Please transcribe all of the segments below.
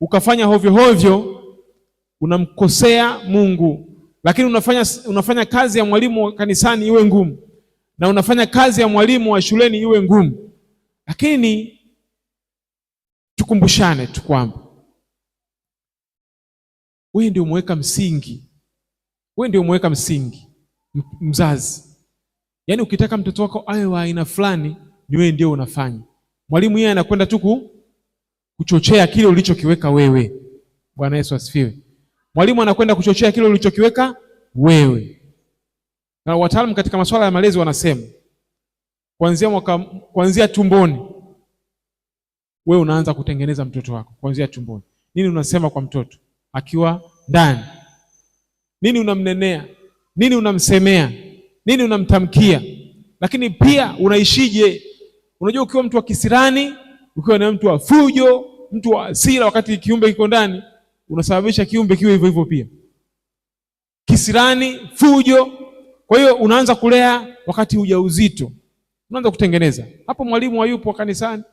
ukafanya hovyo hovyo, unamkosea Mungu. Lakini unafanya kazi ya mwalimu wa kanisani iwe ngumu, na unafanya kazi ya mwalimu wa shuleni iwe ngumu. Lakini tukumbushane tu kwamba wewe ndio umeweka msingi. Wewe ndio umeweka msingi, mzazi. Yaani ukitaka mtoto wako awe wa aina fulani, ni wewe ndio unafanya. Mwalimu yeye anakwenda tu kuchochea kile ulichokiweka wewe. Bwana Yesu asifiwe. Mwalimu anakwenda kuchochea kile ulichokiweka wewe. Na wataalamu katika masuala ya malezi wanasema kuanzia tumboni wewe unaanza kutengeneza mtoto wako kuanzia tumboni. Nini unasema kwa mtoto akiwa ndani? Nini unamnenea? Nini unamsemea? Nini unamtamkia? Lakini pia unaishije? Unajua ukiwa mtu wa kisirani, ukiwa na mtu wa fujo, mtu wa hasira wakati kiumbe kiko ndani, unasababisha kiumbe kiwe hivyo hivyo pia. Kisirani, fujo. Kwa hiyo unaanza kulea wakati ujauzito. Unaanza kutengeneza. Hapo mwalimu hayupo kanisani,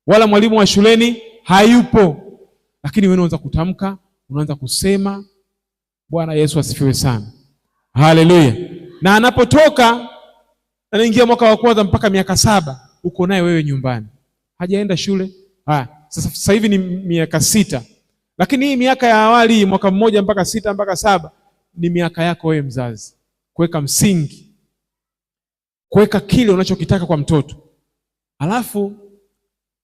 wala mwalimu wa shuleni hayupo. Lakini wewe unaanza kutamka, unaanza kusema. Bwana Yesu asifiwe sana. Haleluya. Na anapotoka anaingia mwaka wa kwanza mpaka miaka 7, uko naye wewe nyumbani. Hajaenda shule. Sasa hivi ni miaka 6. Lakini hii miaka ya awali, mwaka 1 mpaka 6 mpaka 7, ni miaka yako wewe mzazi. Kuweka msingi. Kuweka kile unachokitaka kwa mtoto. Alafu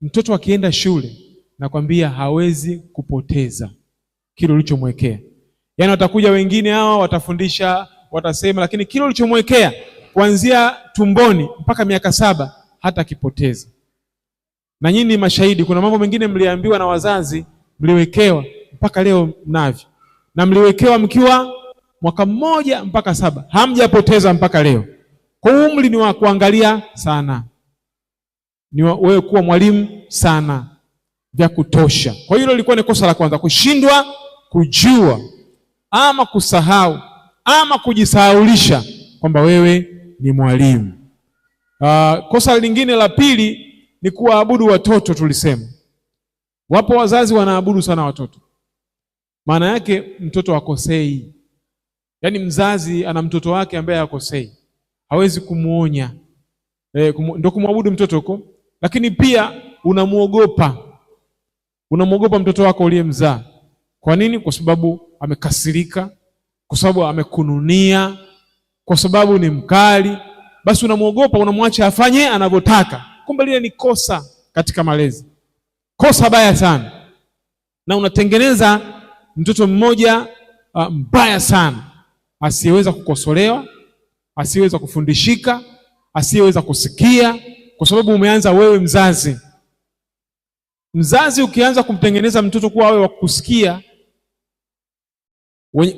mtoto akienda shule, nakwambia hawezi kupoteza kile ulichomwekea. Yaani watakuja wengine hawa watafundisha, watasema, lakini kile ulichomwekea kuanzia tumboni mpaka miaka 7 hata kipoteza. Na nyinyi ni mashahidi, kuna mambo mengine mliambiwa na wazazi, mliwekewa mpaka leo mnavyo. Na mliwekewa mkiwa mwaka 1 mpaka 7, hamjapoteza mpaka leo. Kwa umri ni wa kuangalia sana. Ni wewe kuwa mwalimu sana vya kutosha. Kwa hiyo lilikuwa ni kosa la kwanza, kushindwa kujua ama kusahau ama kujisahaulisha kwamba wewe ni mwalimu. Kosa lingine la pili ni kuwaabudu watoto. Tulisema wapo wazazi wanaabudu sana watoto. Maana yake mtoto hakosei. Yaani mzazi ana mtoto wake ambaye hakosei, hawezi kumuonya, ndio kumwabudu mtoto huko. Lakini pia unamuogopa mtoto wako uliyemzaa. Kwa nini? Kwa sababu amekasirika, kwa sababu amekununia, kwa sababu ni mkali. Basi unamuogopa, unamwacha afanye anavyotaka. Kumbe lile ni kosa katika malezi, kosa baya sana, na unatengeneza mtoto mmoja mbaya sana, asiyeweza kukosolewa, asiyeweza kufundishika, asiyeweza kusikia, kwa sababu umeanza wewe mzazi. Mzazi ukianza kumtengeneza mtoto kuwa awe wa kusikia,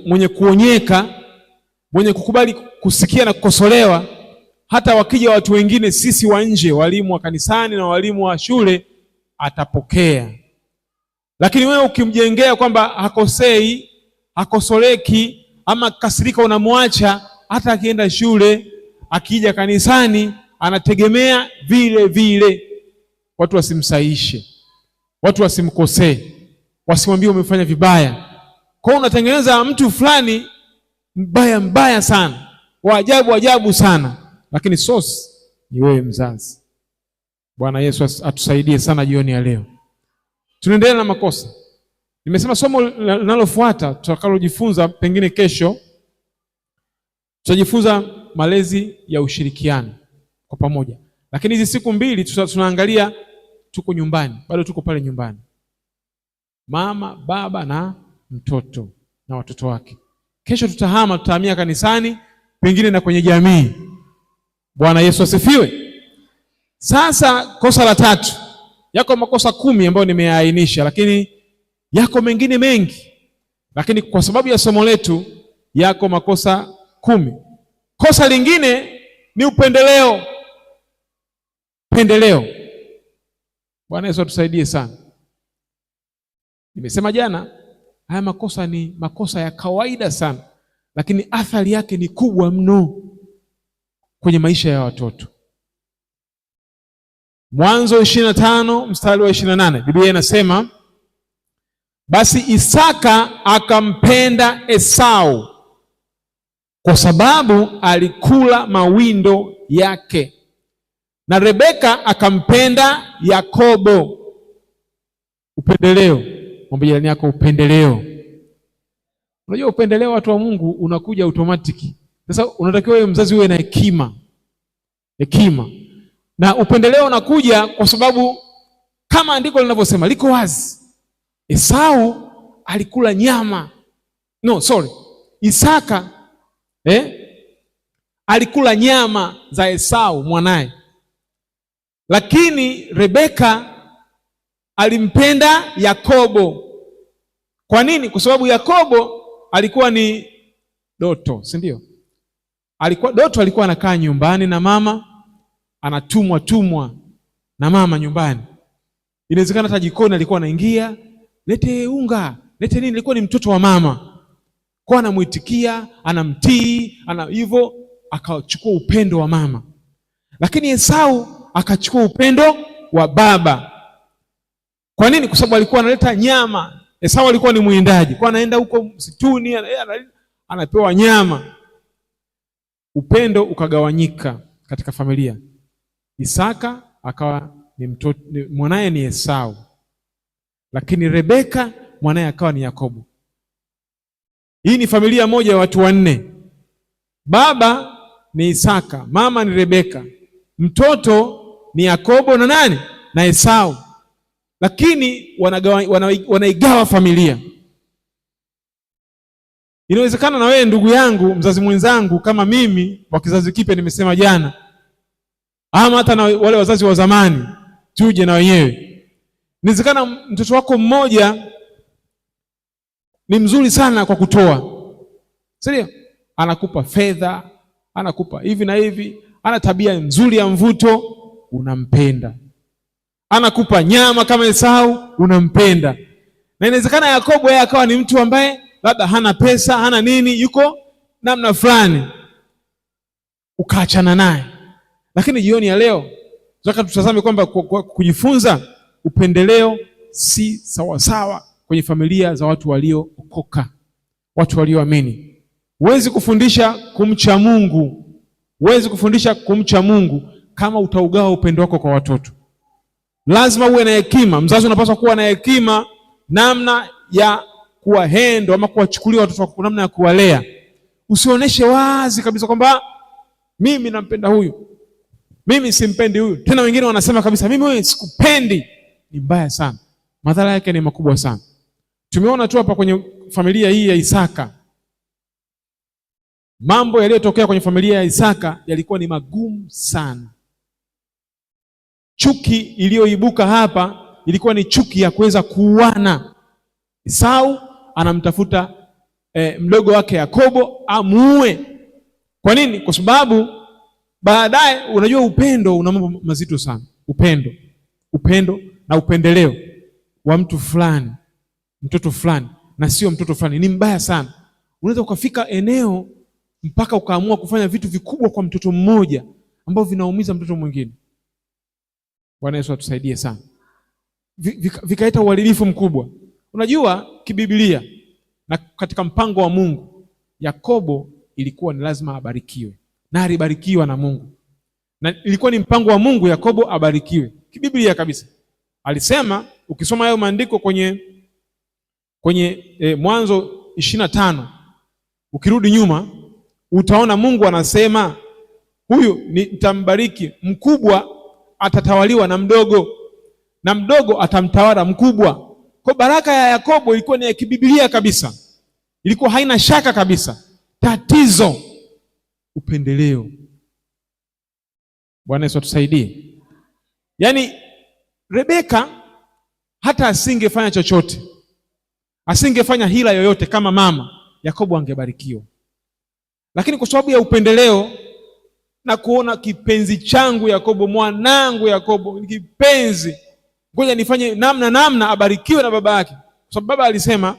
mwenye kuonyeka, mwenye kukubali kusikia na kukosolewa, hata wakija watu wengine, sisi wa nje, walimu wa kanisani na walimu wa shule, atapokea. Lakini wewe ukimjengea kwamba hakosei, hakosoleki, ama kasirika, unamwacha, hata akienda shule, akija kanisani, anategemea vile vile. Watu wasimsaishe, watu wasimkosee, wasimwambie umefanya vibaya. Kwa hiyo unatengeneza mtu fulani mbaya sana, wa ajabu sana, lakini source ni wewe mzazi. Bwana Yesu atusaidie sana jioni ya leo. Tunaendelea na makosa. Nimesema somo linalofuata tutakalojifunza pengine kesho, tutajifunza malezi ya ushirikiano kwa pamoja. Lakini hizi siku mbili tunaangalia, tuko nyumbani, bado tuko pale nyumbani. Mama, baba na mtoto na watoto wake. Kesho tutahamia kanisani, pengine na kwenye jamii. Bwana Yesu asifiwe. Sasa kosa la 3. Yako makosa 10 ambayo nimeyaainisha, lakini yako mengine mengi. Lakini kwa sababu ya somo letu, yako makosa 10. Kosa lingine ni upendeleo. Pendeleo. Bwana Yesu atusaidie sana. Nimesema jana, haya makosa ni makosa ya kawaida sana, lakini athari yake ni kubwa mno kwenye maisha ya watoto. Mwanzo 25 mstari wa 28, Biblia inasema, Basi Isaka akampenda Esau kwa sababu alikula mawindo yake, na Rebeka akampenda Yakobo. Upendeleo. Mwambie jirani yako upendeleo. Unajua upendeleo, watu wa Mungu, unakuja automatiki. Sasa unatakiwa wewe mzazi uwe na hekima. Na upendeleo unakuja kwa sababu kama andiko linavyosema, liko wazi. Esau alikula nyama. Isaka alikula nyama za Esau mwanaye. Lakini Rebeka alimpenda Yakobo. Kwa nini? Kwa sababu Yakobo alikuwa ni Doto, si ndio? Doto alikuwa anakaa nyumbani na mama, anatumwa na mama nyumbani. Inawezekana hata jikoni alikuwa anaingia, lete unga, lete nini, alikuwa ni mtoto wa mama. Kwa anamuitikia, anamtii, hivyo akachukua upendo wa mama. Lakini Esau akachukua upendo wa baba. Kwa nini? Kwa sababu alikuwa analeta nyama. Esau alikuwa ni mwindaji, kwa anaenda huko msituni, anapewa nyama. Upendo ukagawanyika katika familia. Isaka akawa ni mtoto, mwanaye ni Esau, lakini Rebeka mwanaye akawa ni Yakobo. Hii ni familia moja ya watu wanne. Baba ni Isaka, mama ni Rebeka, mtoto ni Yakobo na nani? Na Esau. Lakini wanaigawa familia. Inawezekana na wewe ndugu yangu, mzazi mwenzangu, kama mimi wa kizazi kipya nimesema jana, ama hata na wale wazazi wa zamani, tuje na wenyewe. Inawezekana mtoto wako mmoja ni mzuri sana kwa kutoa, sio? Anakupa fedha, anakupa hivi na hivi, ana tabia nzuri ya mvuto, unampenda. Anakupa nyama kama Esau, unampenda. Na inawezekana Yakobo yeye akawa ni mtu ambaye labda hana pesa, hana nini, yuko namna fulani, ukaachana naye. Lakini jioni ya leo tunataka tutazame kwamba kujifunza upendeleo si sawasawa kwenye familia za watu waliookoka, watu walioamini. Huwezi kufundisha kumcha Mungu kama utaugawa upendo wako kwa watoto. Lazima uwe na hekima. Mzazi unapaswa kuwa na hekima namna ya kuwahendo ama kuwachukulia watoto wako, namna ya kuwalea. Usionyeshe wazi kabisa kwamba mimi nampenda huyu, mimi simpendi huyu. Tena wengine wanasema kabisa mimi wewe sikupendi. Ni mbaya sana. Madhara yake ni makubwa sana. Tumeona tu hapa kwenye familia hii ya Isaka. Mambo yaliyotokea kwenye familia ya Isaka yalikuwa ni magumu sana. Chuki iliyoibuka hapa ilikuwa ni chuki ya kuweza kuuana. Esau anamtafuta mdogo wake Yakobo amuue. Kwa nini? Kwa sababu baadaye, unajua upendo una mambo mazito sana. Upendo na upendeleo wa mtu fulani, mtoto fulani na sio mtoto fulani ni mbaya sana. Unaweza ukafika eneo mpaka ukaamua kufanya vitu vikubwa kwa mtoto mmoja ambao vinaumiza mtoto mwingine. Bwana Yesu atusaidie sana. Vikaleta uharibifu mkubwa. Unajua kibiblia na katika mpango wa Mungu, Yakobo ilikuwa ni lazima abarikiwe, na alibarikiwa na Mungu, na ilikuwa ni mpango wa Mungu Yakobo abarikiwe kibiblia kabisa. Alisema, ukisoma hayo maandiko kwenye Mwanzo 25, ukirudi nyuma utaona Mungu anasema huyu nitambariki, mkubwa atatawaliwa na mdogo, na mdogo atamtawala mkubwa. Kwa baraka ya Yakobo ilikuwa ni ya kibiblia kabisa, ilikuwa haina shaka kabisa. Tatizo upendeleo. Bwana Yesu atusaidie. Yaani Rebeka hata asingefanya chochote, asingefanya hila yoyote kama mama, Yakobo angebarikiwa. Lakini kwa sababu ya upendeleo na kuona kipenzi changu Yakobo, mwanangu Yakobo ni kipenzi, ngoja nifanye namna abarikiwe na baba yake. Kwa sababu baba alisema,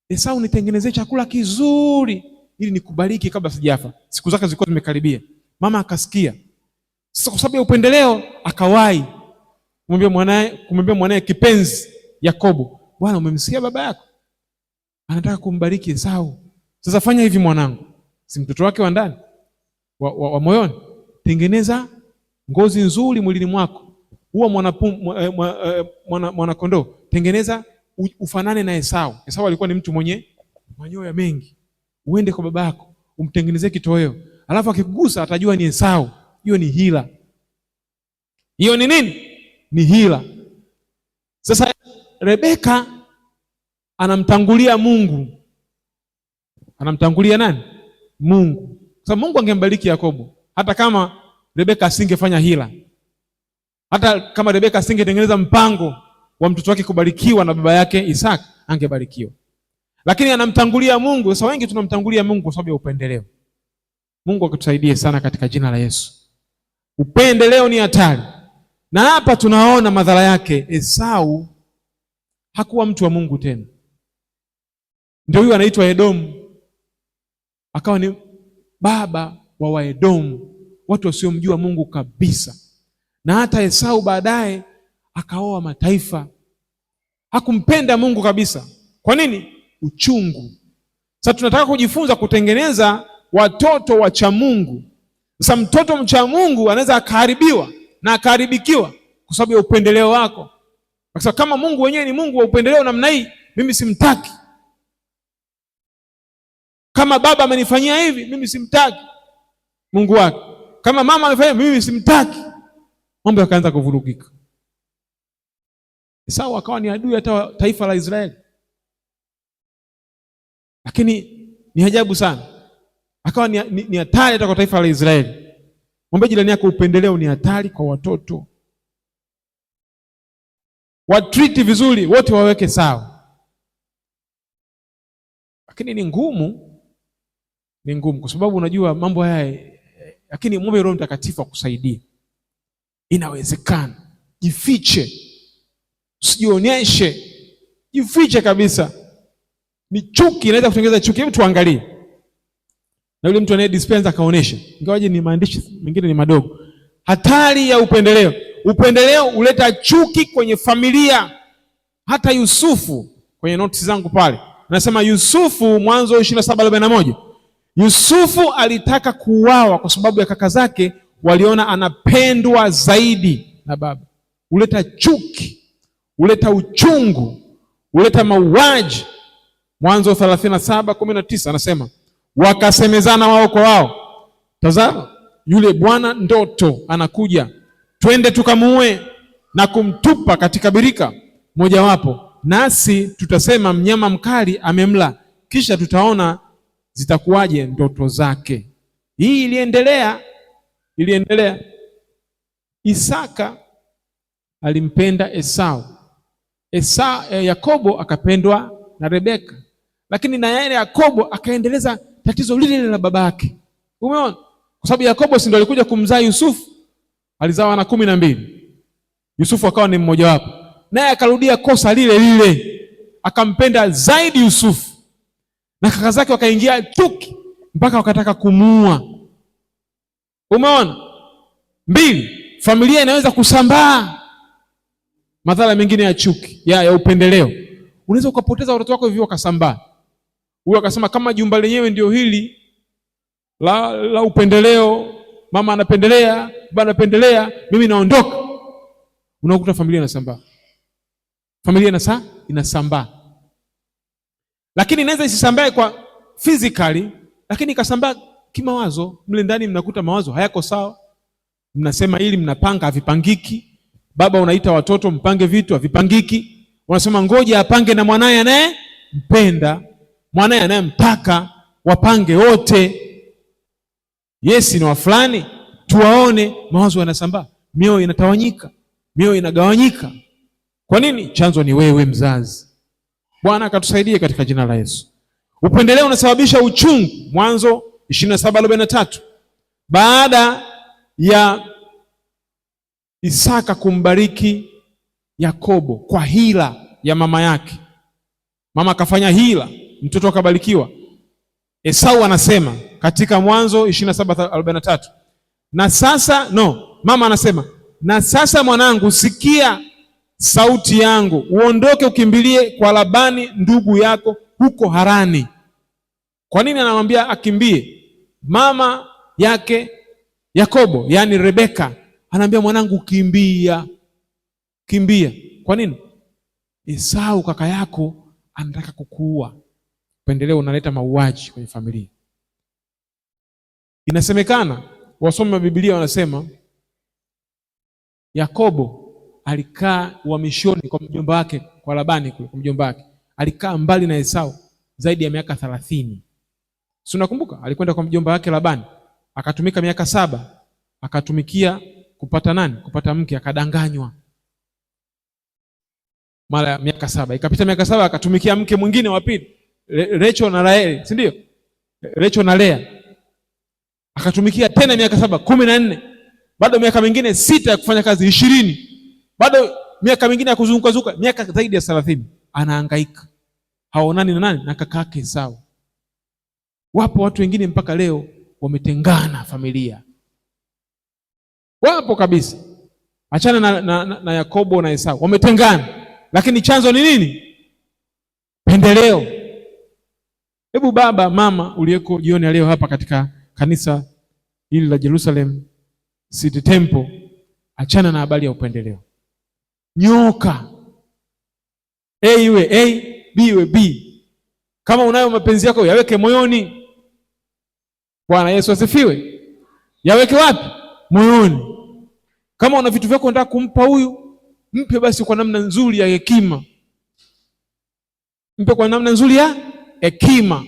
Esau nitengenezee chakula kizuri ili nikubariki kabla sijafa. Siku zake zilikuwa zimekaribia. Mama akasikia. Sasa kwa sababu ya upendeleo akawahi kumwambia mwanae kipenzi Yakobo, Bwana, umemsikia baba yako anataka kumbariki Esau. Sasa fanya hivi mwanangu, si mtoto wake wa ndani wa moyoni, tengeneza ngozi nzuri mwilini mwako, huwa mwana kondoo, tengeneza ufanane na Esau. Esau alikuwa ni mtu mwenye manyoya mengi. Uende kwa baba yako umtengenezee kitoweo, alafu akikugusa atajua ni Esau. Hiyo ni hila. Hiyo ni nini? Ni hila. Sasa Rebeka anamtangulia Mungu. Anamtangulia nani? Mungu. Sasa Mungu angembariki Yakobo hata kama Rebeka asingefanya hila. Hata kama Rebeka asingetengeneza mpango wa mtoto wake kubarikiwa na baba yake Isaka, angebarikiwa. Lakini anamtangulia Mungu. Sasa wengi tunamtangulia Mungu kwa sababu ya upendeleo. Mungu akutusaidie sana katika jina la Yesu. Upendeleo ni hatari. Na hapa tunaona madhara yake. Esau hakuwa mtu wa Mungu tena. Ndio huyu anaitwa Edomu. Akawa ni baba wa Waedomu, watu wasiomjua Mungu kabisa. Na hata Esau baadaye akaoa mataifa. Hakumpenda Mungu kabisa. Kwa nini? Uchungu. Sasa tunataka kujifunza kutengeneza watoto wacha Mungu. Sasa mtoto mcha Mungu anaweza akaharibiwa na akaharibikiwa kwa sababu ya upendeleo wako. Kwa sababu kama Mungu wenyewe ni Mungu wa upendeleo namna hii, mimi simtaki. Kama baba amenifanyia hivi, mimi simtaki Mungu wake. Kama mama amefanya, mimi simtaki. Mambo yakaanza kuvurugika. Esau akawa ni adui hata taifa la Israeli. Lakini ni ajabu sana. Akawa ni hatari hata kwa taifa la Israeli. Mwambie jirani yako, upendeleo ni hatari kwa watoto. Watreat vizuri, wote waweke sawa. Lakini ni ngumu kwa sababu unajua mambo haya, lakini muombe Roho Mtakatifu akusaidie. Inawezekana. Jifiche. Usijionyeshe. Jifiche kabisa. Ni chuki inaweza kutengeneza chuki. Hebu tuangalie. Na yule mtu anaye dispense akaonesha. Ingawaje ni maandishi mengine ni madogo. Hatari ya upendeleo. Upendeleo huleta chuki kwenye familia. Hata Yusufu kwenye notes zangu pale. Nasema Yusufu, Mwanzo 27:41. Yusufu alitaka kuuawa kwa sababu ya kaka zake waliona anapendwa zaidi na baba. Huleta chuki, huleta uchungu, huleta mauaji. Mwanzo 37:19 anasema, wakasemezana wao kwa wao, tazama yule bwana ndoto anakuja, twende tukamuue na kumtupa katika birika mojawapo, nasi tutasema mnyama mkali amemla, kisha tutaona zitakuwaje ndoto zake. Hii iliendelea. Isaka alimpenda Esau. Yakobo akapendwa na Rebeka. Lakini na yeye Yakobo akaendeleza tatizo lile la baba yake. Umeona? Kwa sababu Yakobo si ndio alikuja kumzaa Yusufu. Alizaa wana 12. Yusufu akawa ni mmoja wapo. Naye akarudia kosa lile. Akampenda zaidi Yusufu. Na kaka zake wakaingia chuki mpaka wakataka kumuua. Umeona? 2, familia inaweza kusambaa. Madhara mengine ya chuki, ya upendeleo. Unaweza ukapoteza watoto wako hivyo wakasambaa. Huyo akasema kama jumba lenyewe ndio hili la upendeleo, mama anapendelea, baba anapendelea, mimi naondoka. Unakuta familia inasambaa. Familia inasambaa. Lakini inaweza isisambae kwa physically, lakini ikasambaa kimawazo. Mle ndani mnakuta mawazo hayako sawa. Mnasema ili mnapanga havipangiki. Baba unaita watoto mpange vitu havipangiki. Unasema ngoja apange na mwanae anayempenda, mwanae anayemtaka, wapange wote. Yes ni wa fulani, tuwaone. Mawazo yanasambaa, mioyo inatawanyika, mioyo inagawanyika. Kwa nini? Chanzo ni wewe mzazi. Bwana akatusaidie katika jina la Yesu. Upendeleo unasababisha uchungu. Mwanzo 27:43. Baada ya Isaka kumbariki Yakobo kwa hila ya mama yake, mama akafanya hila, mtoto akabarikiwa. Esau anasema katika Mwanzo 27:43, mama anasema, na sasa mwanangu, sikia sauti yangu, uondoke ukimbilie kwa Labani ndugu yako huko Harani. Kwa nini anamwambia akimbie? Mama yake Yakobo, yani Rebeka, anaambia mwanangu kimbia. Kwa nini? Esau kaka yako anataka kukuua. Upendeleo unaleta mauaji kwenye familia. Inasemekana, wasomi wa Biblia wanasema Yakobo alikaa uhamishoni kwa mjomba wake, kwa Labani kule kwa mjomba wake. Alikaa mbali na Esau zaidi ya miaka 30. Si unakumbuka? Alikwenda kwa mjomba wake Labani, akatumika miaka 7, akatumikia kupata nani? Kupata mke, akadanganywa. Mara miaka 7, ikapita miaka 7, akatumikia mke mwingine wa pili, Rachel na Raheli, si ndio? Rachel na Lea. Akatumikia tena miaka 7, 14. Bado miaka mingine 6 ya kufanya kazi, 20. Bado miaka mingine ya kuzunguka miaka zaidi ya 30. Anahangaika. Haonani na nani? Na kaka yake Esau. Wapo watu wengine mpaka leo wametengana familia. Wapo kabisa. Achana na Yakobo na Esau. Wametengana. Lakini chanzo ni nini? Pendeleo. Hebu baba, mama uliyeko jioni leo hapa katika kanisa hili la Jerusalem City Temple, achana na habari ya upendeleo. Nyoka. A iwe A, B iwe B. Kama unayo mapenzi yako yaweke moyoni. Bwana Yesu asifiwe. Yaweke wapi? Moyoni. Kama una vitu vyako unataka kumpa huyu, mpe basi kwa namna nzuri ya hekima. Mpe kwa namna nzuri ya hekima,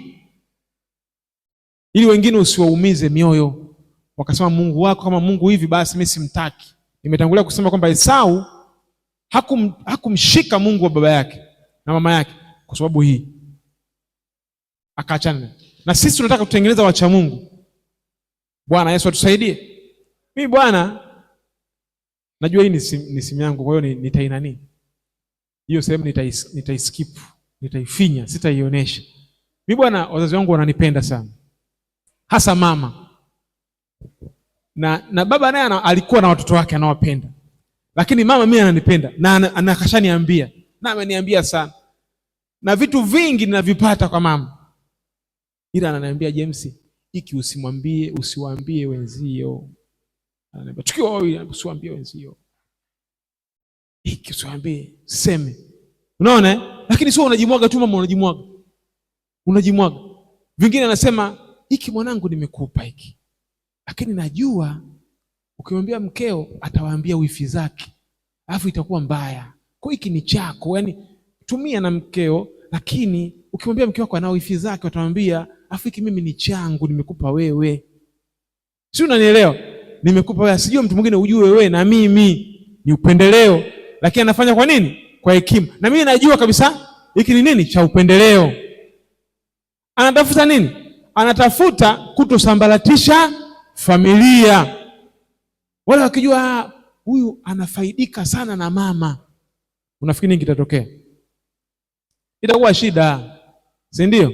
ili wengine usiwaumize mioyo, wakasema Mungu wako kama Mungu hivi, basi mimi simtaki. Nimetangulia kusema kwamba Esau hakumshika Mungu wa baba yake na mama yake kwa sababu hii, akaachana. Na sisi tunataka kutengeneza wacha Mungu. Bwana Yesu atusaidie. Mimi bwana, najua hii ni simu yangu, kwa hiyo nitainani hiyo sehemu, nitaiskip, nitaifinya, sitaionyesha. Mimi bwana, wazazi wangu wananipenda sana, hasa mama na baba naye alikuwa na watoto wake anawapenda, lakini mama mimi ananipenda na anakashaniambia, na ameniambia sana, na vitu vingi ninavipata kwa mama, ila ananiambia James, hiki usiwaambie wenzio. Ananiambia tukiwa wawili, usiwaambie wenzio, hiki usiwaambie, seme. Unaona? Lakini sio unajimwaga tu mama, unajimwaga. Vingine anasema hiki mwanangu nimekupa hiki, lakini najua ukimwambia mkeo atawaambia wifi zake, alafu itakuwa mbaya. Kwa hiki ni chako, yani tumia na mkeo, lakini ukimwambia mkeo wako ana wifi zake watamwambia, alafu hiki mimi ni changu, nimekupa wewe. Si unanielewa? Nimekupa wewe, sijui mtu mwingine ujue wewe na mimi. Ni upendeleo, lakini anafanya kwa nini? Kwa hekima. Na mimi najua kabisa hiki ni nini? Cha upendeleo. Anatafuta nini? Anatafuta kutosambaratisha familia. Wala wakijua huyu anafaidika sana na mama, unafikiri nini kitatokea? Itakuwa shida, si ndio?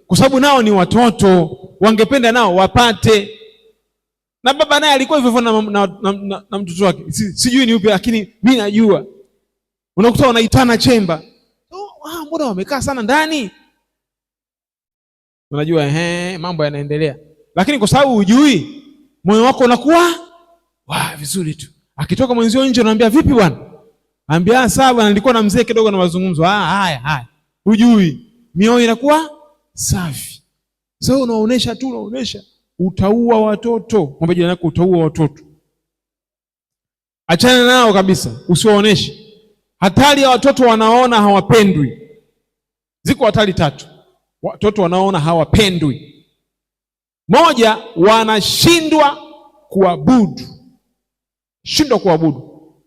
Kwa sababu nao ni watoto, wangependa nao wapate. Na baba naye alikuwa hivyo na mtoto wake. Sijui ni upi, lakini mimi najua. Unakuta wanaitana chemba. Mbona wamekaa sana ndani? Unajua mambo yanaendelea. Lakini kwa sababu hujui, moyo wako unakuwa vizuri tu. Akitoka mwenzio nje unaambia vipi bwana? Anambia sawa bwana, nilikuwa na mzee kidogo na mazungumzo. Haya. Hujui. Mioyo inakuwa safi. Sasa unaonesha, utaua watoto. Mwambie jirani yako utaua watoto. Achana nao kabisa, usiwaoneshe. Hatari ya watoto wanaona hawapendwi. Ziko hatari 3. Watoto wanaona hawapendwi. 1, wanashindwa kuabudu.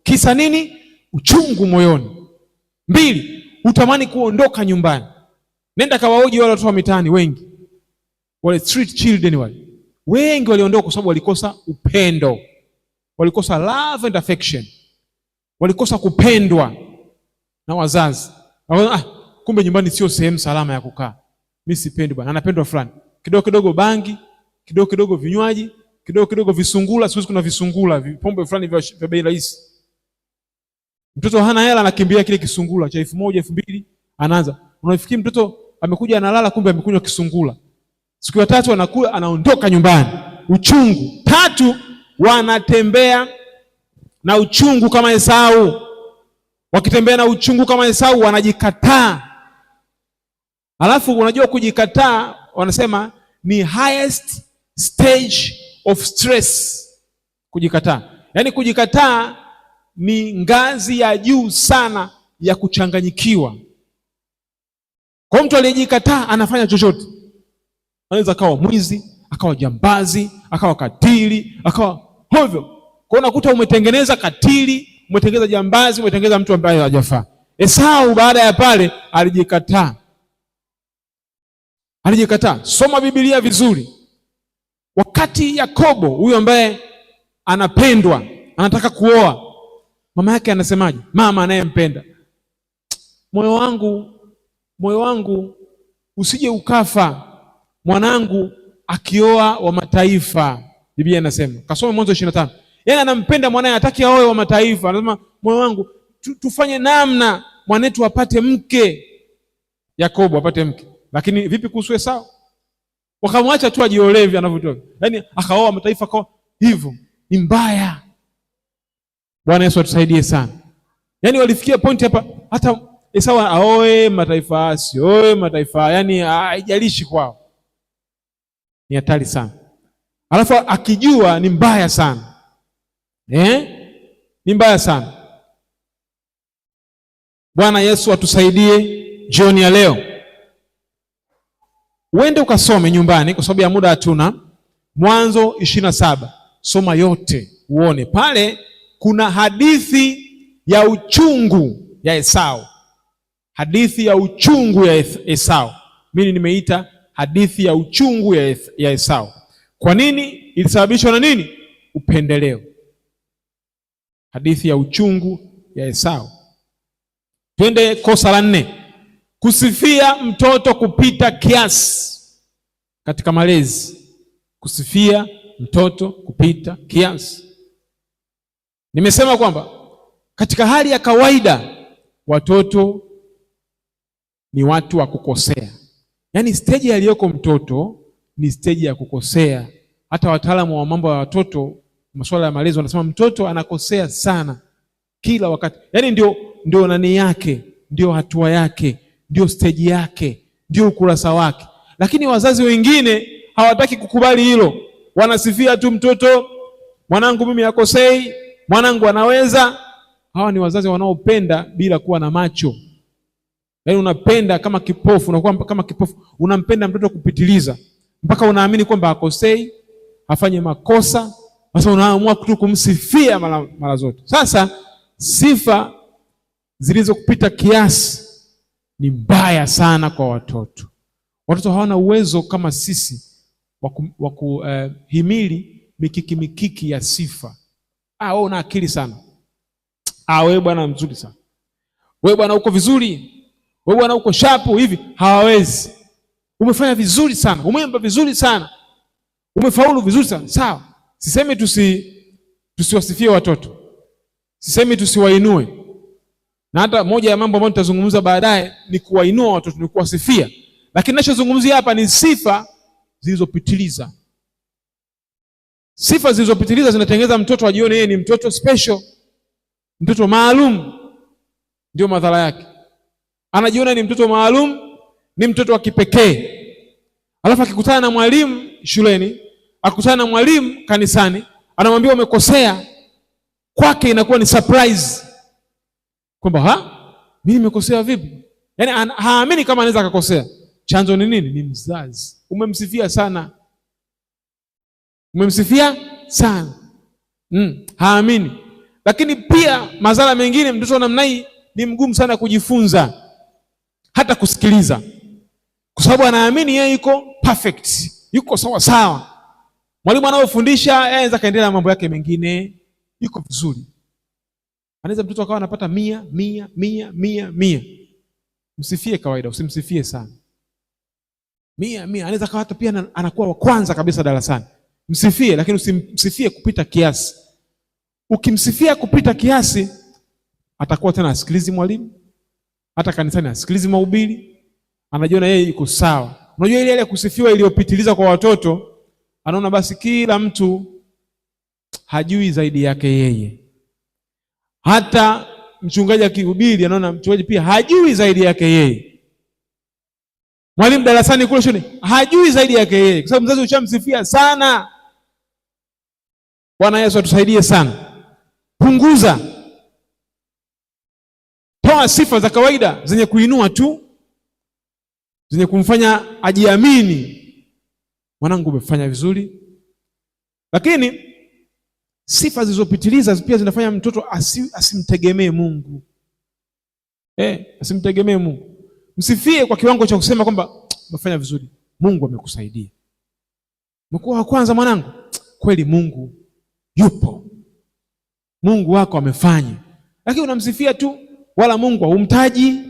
Kisa nini? Uchungu moyoni. 2, utamani kuondoka nyumbani. Nenda kawaoji wale watoto wa mitaani wengi. Wale street children wale. Wengi waliondoka kwa sababu walikosa upendo. Walikosa love and affection. Walikosa kupendwa na wazazi. Kumbe nyumbani sio sehemu salama ya kukaa. Mimi sipendi bwana, anapendwa fulani. Kidogo kidogo bangi, kidogo kidogo vinywaji, kidogo kidogo visungula, siwezi kuna visungula, vipombe fulani vya bei rahisi. Mtoto hana hela, anakimbia kile kisungula cha 1000, 2000, anaanza. Unafikiri mtoto amekuja analala, kumbe amekunywa kisungula. Siku ya 3 anakula, anaondoka nyumbani. Uchungu. 3, wanatembea na uchungu kama Esau. Wakitembea na uchungu kama Esau wanajikataa. Alafu unajua kujikataa, wanasema ni highest stage of stress. Kujikataa, yaani kujikataa ni ngazi ya juu sana ya kuchanganyikiwa. Kwa mtu aliyejikataa anafanya chochote. Anaweza akawa mwizi, akawa jambazi, akawa katili, akawa hovyo. Kwa unakuta umetengeneza katili, umetengeneza jambazi, umetengeneza mtu ambaye hajafaa. Esau baada ya pale alijikataa. Alijikataa. Soma Biblia vizuri. Wakati Yakobo huyo ambaye anapendwa, anataka kuoa, mama yake anasemaje? Mama anayempenda, moyo wangu usije ukafa mwanangu akioa wa mataifa. Biblia inasema, kasome Mwanzo 25. Yeye anampenda mwanae, hataki aoe wa mataifa. Anasema moyo wangu tufanye namna mwanetu apate mke, Yakobo apate mke. Lakini vipi kuhusu Esau? Wakamwacha tu ajiolevi anavyotoka. Yaani akaoa mataifa kwa hivyo. Ni mbaya. Bwana Yesu atusaidie sana. Yaani walifikia point hapa hata Esau aoe mataifa, asioe mataifa, yaani haijalishi kwao. Ni hatari sana. Alafu akijua ni mbaya sana. Ni mbaya sana. Bwana Yesu atusaidie jioni ya leo. Uende ukasome nyumbani kwa sababu ya muda hatuna. Mwanzo 27. Soma yote uone. Pale kuna hadithi ya uchungu ya Esau. Hadithi ya uchungu ya Esau. Mimi nimeita hadithi ya uchungu ya Esau. Kwa nini? Ilisababishwa na nini? Upendeleo. Hadithi ya uchungu ya Esau. Twende kosa la 4. Kusifia mtoto kupita kiasi katika malezi. Kusifia mtoto kupita kiasi. Nimesema kwamba katika hali ya kawaida watoto ni watu wa kukosea. Yaani stage aliyoko mtoto ni stage ya kukosea. Hata wataalamu wa mambo ya watoto, masuala ya malezi, wanasema mtoto anakosea sana kila wakati. Yaani ndio nani yake, ndio hatua yake, ndio stage yake, ndio ukurasa wake. Lakini wazazi wengine hawataki kukubali hilo. Wanasifia tu mtoto, mwanangu mimi hakosei, mwanangu anaweza. Hawa ni wazazi wanaopenda bila kuwa na macho. Yaani unapenda kama kipofu, unakuwa kama kipofu, unampenda mtoto kupitiliza mpaka unaamini kwamba hakosei, afanye makosa, sasa unaamua tu kumsifia mara zote. Sasa sifa zilizokupita kiasi ni mbaya sana kwa watoto. Watoto hawana uwezo kama sisi wa kuhimili mikiki ya sifa. Wewe una akili sana. Wewe bwana mzuri sana. Wewe bwana uko vizuri. Wewe bwana uko shapu hivi. Hawawezi. Umefanya vizuri sana. Umeimba vizuri sana. Umefaulu vizuri sana. Sawa. Sisemi tusiwasifie watoto. Sisemi tusiwainue. Na hata moja ya mambo ambayo tutazungumza baadaye ni kuwainua watoto, ni kuwasifia. Lakini ninachozungumzia hapa ni sifa zilizopitiliza. Sifa zilizopitiliza zinatengeneza mtoto ajione yeye ni mtoto special, mtoto maalum. Ndio madhara yake. Anajiona ni mtoto maalum, ni mtoto wa kipekee. Alafu akikutana na mwalimu shuleni, akikutana na mwalimu kanisani, anamwambia umekosea, kwake inakuwa ni surprise. Kwamba mimi nimekosea vipi? Yaani haamini kama anaweza akakosea. Chanzo ni nini? Ni mzazi. Umemsifia sana. Umemsifia sana. Haamini. Lakini pia madhara mengine, mtoto namna hii ni mgumu sana kujifunza, hata kusikiliza. Kwa sababu anaamini yeye yuko perfect, yuko sawa sawa. Mwalimu anayofundisha yeye anaweza kaendelea na mambo yake mengine, yuko vizuri. Anaweza mtoto akawa anapata 100. Msifie kawaida, usimsifie sana. 100. Anaweza kawa hata pia anakuwa wa kwanza kabisa darasani. Msifie, lakini usimsifie kupita kiasi. Ukimsifia kupita kiasi, atakuwa tena asikilizi mwalimu, hata kanisani asikilizi mahubiri, anajiona yeye yuko sawa. Unajua ile kusifiwa iliyopitiliza kwa watoto, anaona basi kila mtu hajui zaidi yake yeye. Hata mchungaji akihubiri anaona mchungaji pia hajui zaidi yake yeye. Mwalimu darasani kule shule hajui zaidi yake yeye, kwa sababu mzazi ushamsifia sana. Bwana Yesu atusaidie sana. Punguza. Toa sifa za kawaida zenye kuinua tu, zenye kumfanya ajiamini. Mwanangu umefanya vizuri. Lakini sifa zilizopitiliza pia zinafanya mtoto asimtegemee Mungu. Asimtegemee Mungu. Msifie kwa kiwango cha kusema kwamba umefanya vizuri, Mungu amekusaidia. Umekuwa wa kwanza mwanangu, kweli Mungu yupo. Mungu wako amefanya. Lakini unamsifia tu, wala Mungu haumtaji.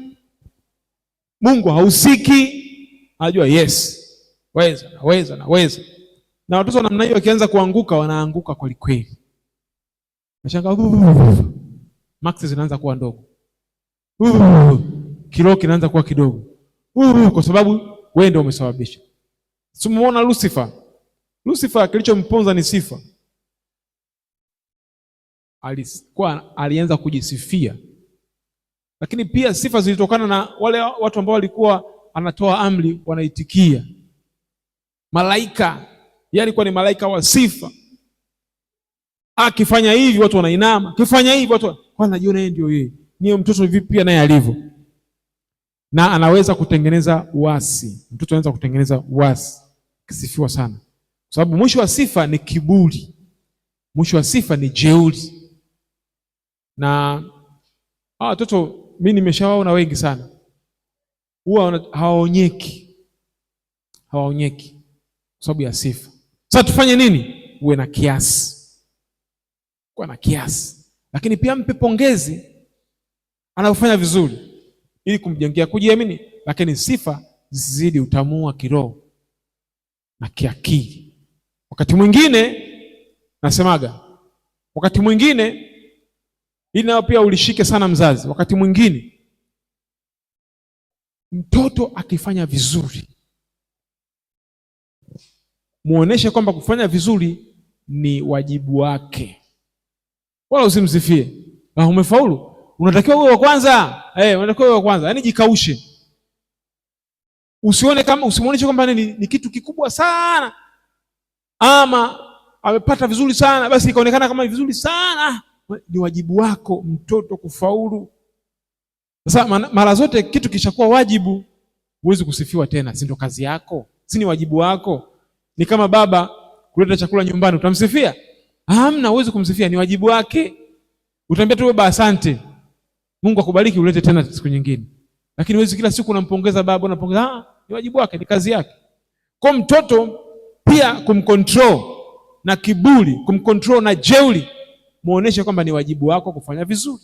Mungu hausiki. Anajua yes, naweza. Na watoto wa namna hiyo wakianza kuanguka, wanaanguka kweli kweli. Nashangaa max zinaanza kuwa ndogo. Kilo kinaanza kuwa kidogo. Kwa sababu wewe ndio umesababisha. Simuona Lucifer kilichomponza ni sifa. Alianza kujisifia. Lakini pia sifa zilitokana na wale watu ambao walikuwa anatoa amri wanaitikia. Malaika, yeye alikuwa ni malaika wa sifa. Akifanya hivi watu wanainama, akifanya hivi watu wanajiona yeye ndio yeye. Niyo mtoto vipi pia naye alivyo. Na anaweza kutengeneza uasi. Mtoto anaweza kutengeneza uasi. Kisifiwa sana. Kwa sababu mwisho wa sifa ni kiburi. Mwisho wa sifa ni jeuri. Na watoto mimi nimeshawaona wengi sana. Huwa hawaonyeki. Kwa sababu ya sifa. Sasa tufanye nini? Uwe na kiasi. Kuwa na kiasi. Lakini pia mpe pongezi anapofanya vizuri, ili kumjengea kujiamini. Lakini sifa zisizidi utamu wa kiroho na kiakili. Wakati mwingine nasemaga, wakati mwingine ili nao pia ulishike sana mzazi. Wakati mwingine mtoto akifanya vizuri, muoneshe kwamba kufanya vizuri ni wajibu wake. Wala usimsifie. Umefaulu, unatakiwa uwe wa kwanza. Unatakiwa uwe wa kwanza. Yaani jikaushe. Usimuoneshe kwamba ni kitu kikubwa sana. Ama amepata vizuri sana, basi ikaonekana kama vizuri sana. Ni wajibu wako mtoto kufaulu. Sasa mara zote kitu kishakuwa wajibu, huwezi kusifiwa tena. Si ndio kazi yako? Si ni wajibu wako? Ni kama baba kuleta chakula nyumbani, utamsifia? Hamna, huwezi kumsifia, ni wajibu wake. Utaambia tu baba asante, Mungu akubariki, ulete tena siku nyingine. Lakini huwezi kila siku unampongeza baba, unapongeza. Ni wajibu wake, ni kazi yake. Kwa mtoto pia kumcontrol na kiburi, kumcontrol na jeuri, muoneshe kwamba ni wajibu wako kufanya vizuri.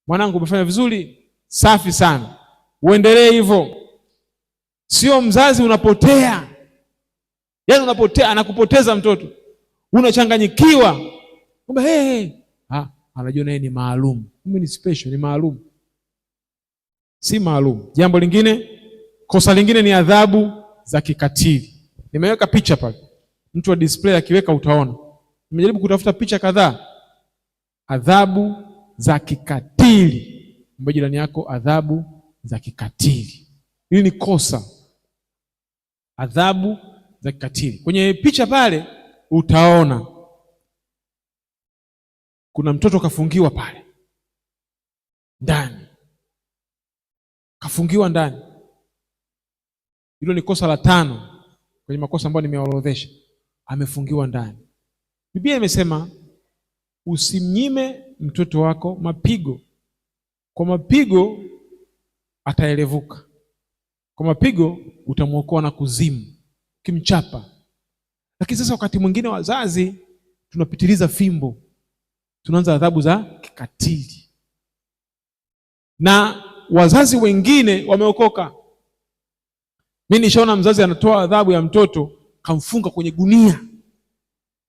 Mwanangu umefanya vizuri, safi sana, uendelee hivyo. Sio mzazi unapotea. Yaani unapotea, anakupoteza mtoto. Unachanganyikiwa. Kwamba anajua yeye ni maalum. Mimi ni special, ni maalum. Si maalum. Jambo lingine, kosa lingine ni adhabu za kikatili. Nimeweka picha pale. Mtu wa display akiweka utaona. Nimejaribu kutafuta picha kadhaa. Adhabu za kikatili. Mwambie jirani yako adhabu za kikatili. Hili ni kosa. Adhabu za kikatili. Kwenye picha pale utaona kuna mtoto kafungiwa pale ndani. Kafungiwa ndani. Hilo ni kosa la 5 kwenye makosa ambayo nimeorodhesha. Amefungiwa ndani. Biblia imesema usimnyime mtoto wako mapigo. Kwa mapigo ataelevuka. Kwa mapigo utamuokoa na kuzimu kimchapa. Lakini sasa wakati mwingine wazazi tunapitiliza fimbo. Tunaanza adhabu za kikatili. Na wazazi wengine wameokoka. Mimi nishaona mzazi anatoa adhabu ya mtoto, kamfunga kwenye gunia,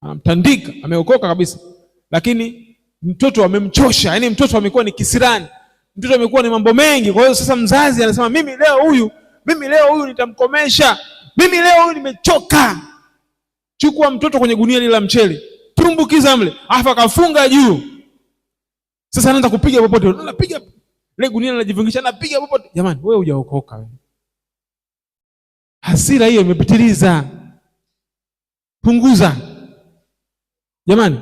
anamtandika, ameokoka kabisa. Lakini mtoto amemchosha, yaani mtoto amekuwa ni kisirani, mtoto amekuwa ni mambo mengi. Kwa hiyo sasa mzazi anasema mimi leo huyu nitamkomesha, mimi leo huyu nimechoka. Chukua mtoto kwenye gunia lile la mchele, tumbukiza mle, afa kafunga juu. Sasa anaanza kupiga popote, anapiga ile gunia linajivingisha, anapiga popote. Jamani, wewe hujaokoka wewe. Hasira hiyo imepitiliza. Punguza. Jamani,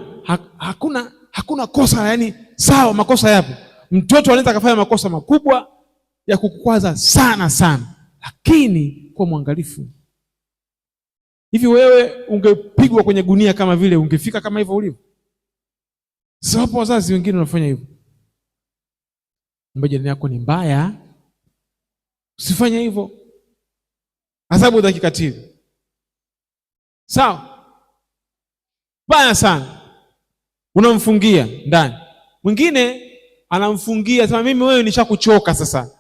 hakuna kosa, yani sawa, makosa yapo. Mtoto anaweza kufanya makosa makubwa ya kukukwaza sana, lakini kwa mwangalifu. Hivi wewe ungepigwa kwenye gunia kama vile, ungefika kama hivyo ulivyo? Sasa hapo wazazi wengine wanafanya hivyo. Mbona jirani yako ni mbaya? Usifanye hivyo. Adhabu za kikatili. Sawa? Baya sana. Unamfungia ndani. Mwingine anamfungia, sema mimi wewe nishakuchoka sasa.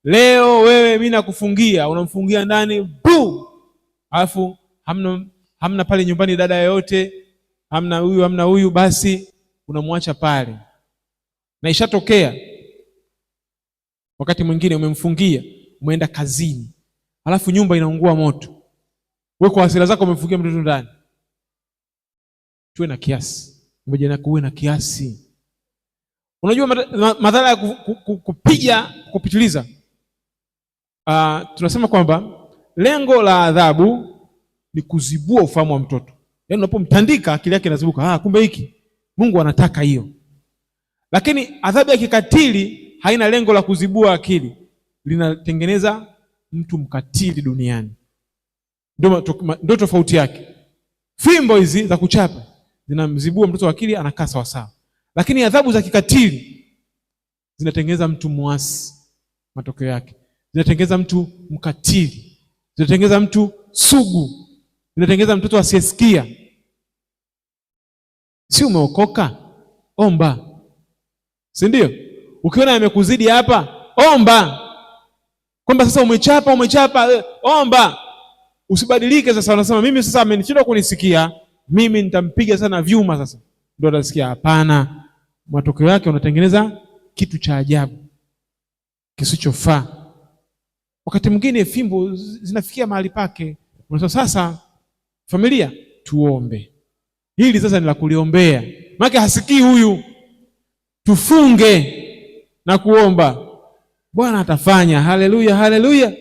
Leo wewe mimi nakufungia, unamfungia ndani, buu. Alafu hamna pale nyumbani dada yoyote, hamna huyu, basi unamwacha pale. Na ishatokea wakati mwingine umemfungia, umeenda kazini, alafu nyumba inaungua moto. Wewe kwa hasira zako umemfungia mtoto ndani. Tuwe na kiasi. Mmoja na kuwe na kiasi. Unajua madhara ya kupiga kupitiliza. Tunasema kwamba lengo la adhabu ni kuzibua ufahamu wa mtoto. Yaani unapomtandika akili yake inazibuka, kumbe hiki Mungu anataka hiyo. Lakini adhabu ya kikatili haina lengo la kuzibua akili, linatengeneza mtu mkatili duniani. Ndio tofauti yake. Fimbo hizi za kuchapa zinamzibua mtoto akili, anakaa sawa sawa. Lakini adhabu za kikatili zinatengeneza mtu muasi, matokeo yake zinatengeneza mtu mkatili, zinatengeneza mtu sugu, zinatengeneza mtoto asiyesikia. Si umeokoka? Omba. Si ndio? Ukiona yamekuzidi hapa, omba. Kwamba sasa umechapa, omba. Usibadilike sasa unasema mimi sasa amenishindwa kunisikia, mimi nitampiga sana vyuma sasa ndio atasikia. Hapana. Matokeo yake unatengeneza kitu cha ajabu kisichofaa. Wakati mwingine fimbo zinafikia mahali pake. Unasema sasa familia tuombe. Hili sasa ni la kuliombea. Maana hasikii huyu. Tufunge na kuomba. Bwana atafanya. Haleluya, haleluya.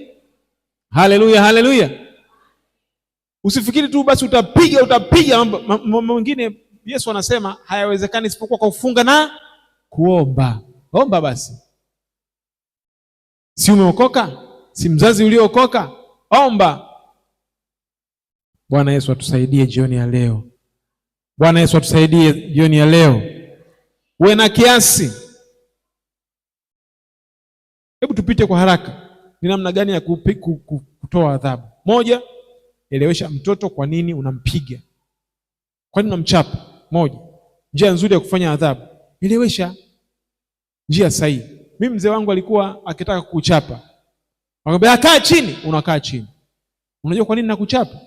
Haleluya, haleluya. Usifikiri tu basi utapiga mambo mengine. Yesu anasema hayawezekani isipokuwa kwa kufunga na kuomba. Omba basi. Si umeokoka? Si mzazi uliokoka? Omba. Bwana Yesu atusaidie jioni ya leo. Bwana Yesu atusaidie jioni ya leo. Uwe na kiasi. Hebu tupite kwa haraka. Ni namna gani ya kutoa adhabu? Moja, elewesha mtoto kwa nini unampiga. Kwa nini unamchapa? Moja. Njia nzuri ya kufanya adhabu. Elewesha njia sahihi. Mimi mzee wangu alikuwa akitaka kukuchapa. Akamwambia kaa chini, unakaa chini. Unajua kwa nini nakuchapa?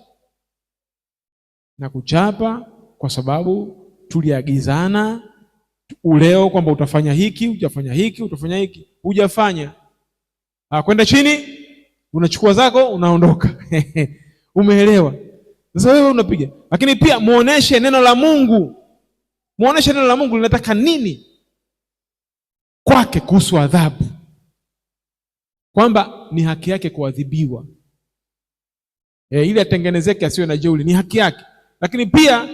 Nakuchapa kwa sababu tuliagizana uleo kwamba utafanya hiki, utafanya hiki, utafanya hiki. Hujafanya. Kwenda chini, unachukua zako, unaondoka. Umeelewa? Sasa wewe unapiga. Lakini pia muoneshe neno la Mungu. Muoneshe neno la Mungu linataka nini kwake kuhusu adhabu. Kwamba ni haki yake kuadhibiwa. Ili atengenezeke asiwe na jeuri, ni haki yake. Lakini pia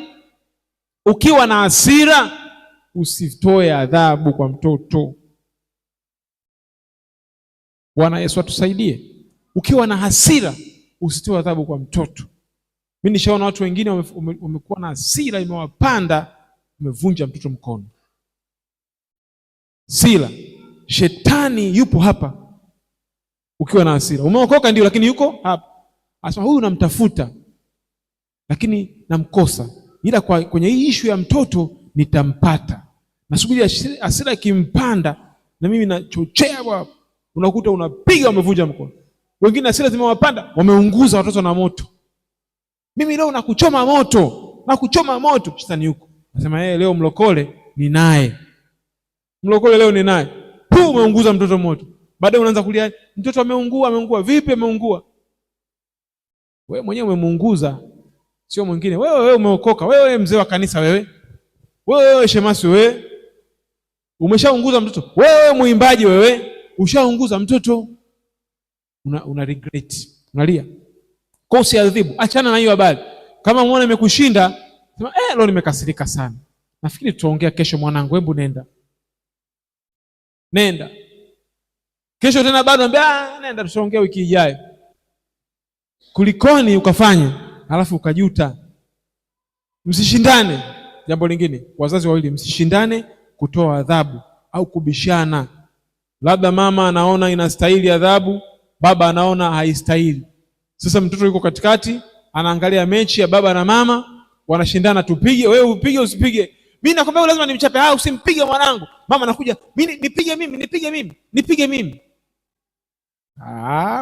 ukiwa na hasira usitoe adhabu kwa mtoto. Bwana Yesu atusaidie. Ukiwa na hasira usitoe adhabu kwa mtoto. Mimi nishaona watu wengine wamekuwa na hasira imewapanda, umevunja mtoto mkono. Hasira. Shetani yupo hapa. Ukiwa na hasira. Umeokoka ndio, lakini yuko hapa. Asema huyu namtafuta, lakini namkosa. Ila kwenye hii issue ya mtoto nitampata. Nasubiri hasira ikimpanda na mimi nachochea hapo. Unakuta unapiga, umevunja mkono. Wengine hasira zimewapanda, wameunguza watoto na moto. Mimi leo nakuchoma moto. Shetani yuko. Nasema leo mlokole ni naye. Mlokole leo ni naye. Umeunguza mtoto moto. Baadaye unaanza kulia, mtoto ameungua. Vipi ameungua? Wewe mwenyewe umemuunguza, sio mwingine. Wewe umeokoka. Wewe mzee wa kanisa wewe shemasi wewe. Umeshaunguza mtoto. Wewe muimbaji wewe, ushaunguza mtoto. Una regret. Unalia. Kwa usiadhibu. Achana na hiyo habari. Kama muone imekushinda, sema leo nimekasirika sana. Nafikiri tutaongea kesho mwanangu, hebu nenda. Kesho tena bado anambia nenda tutaongea wiki ijayo. Kulikoni ukafanya alafu ukajuta. Msishindane. Jambo lingine, wazazi wawili msishindane kutoa adhabu au kubishana. Labda mama anaona inastahili adhabu, baba anaona haistahili. Sasa mtoto yuko katikati, anaangalia mechi ya baba na mama, wanashindana, tupige, wewe upige usipige. Mimi nakwambia lazima nimchape. Usimpige mwanangu. Mama anakuja, mimi nipige mimi.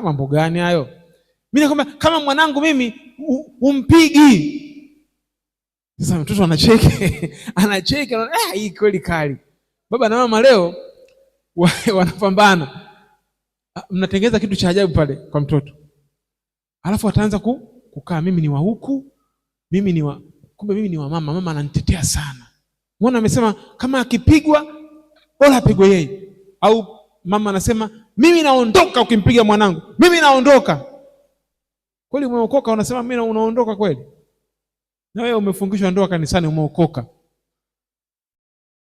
Mambo gani hayo? Mimi nakwambia kama mwanangu mimi umpigi. Sasa mtoto anacheka, hii kweli kali. Baba na mama leo wanapambana. Mnatengeza kitu cha ajabu pale kwa mtoto. Alafu ataanza kukaa, mimi ni wa huku, kumbe mimi ni wa mama. Mama ananitetea sana. Mbona amesema kama akipigwa bora apigwe yeye. Au mama anasema mimi naondoka ukimpiga mwanangu. Mimi naondoka. Kweli umeokoka unasema mimi unaondoka kweli? Na wewe umefungishwa ndoa kanisani umeokoka.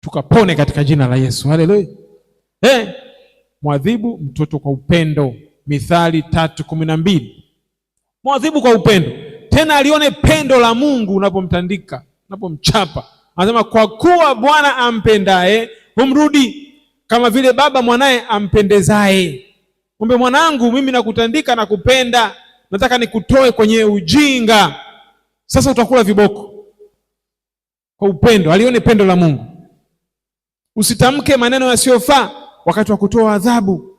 Tukapone katika jina la Yesu. Haleluya. Mwadhibu mtoto kwa upendo. Mithali 3:12. Mwadhibu kwa upendo. Tena alione pendo la Mungu unapomtandika, unapomchapa. Anasema kwa kuwa Bwana ampendaye humrudi kama vile baba mwanae ampendezaye. Kumbe mwanangu, mimi nakutandika na kupenda. Nataka nikutoe kwenye ujinga. Sasa utakula viboko. Kwa upendo, alione pendo la Mungu. Usitamke maneno yasiyofaa wakati wa kutoa adhabu.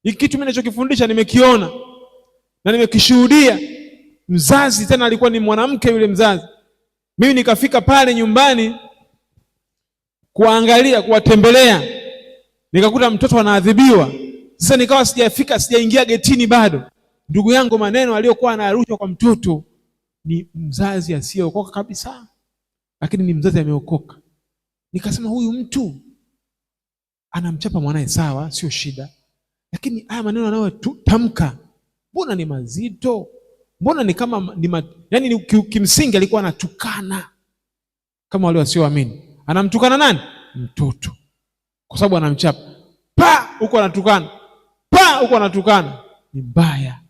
Hiki kitu mimi ninachokifundisha nimekiona na nimekishuhudia. Mzazi tena alikuwa ni mwanamke yule mzazi. Mimi nikafika pale nyumbani kuangalia, kuwatembelea. Nikakuta mtoto anaadhibiwa. Sasa nikawa sijaingia getini bado. Ndugu yangu, maneno aliyokuwa anarushwa kwa mtoto ni mzazi asiyeokoka kabisa. Lakini ni mzazi ameokoka. Nikasema huyu mtu anamchapa mwanae, sawa, sio shida. Lakini haya maneno anayotamka mbona ni mazito? Mbona ni kama yani kimsingi alikuwa anatukana kama wale wasioamini. Anamtukana nani? Mtoto. Kwa sababu anamchapa. Huko anatukana. Huko anatukana. Ni mbaya.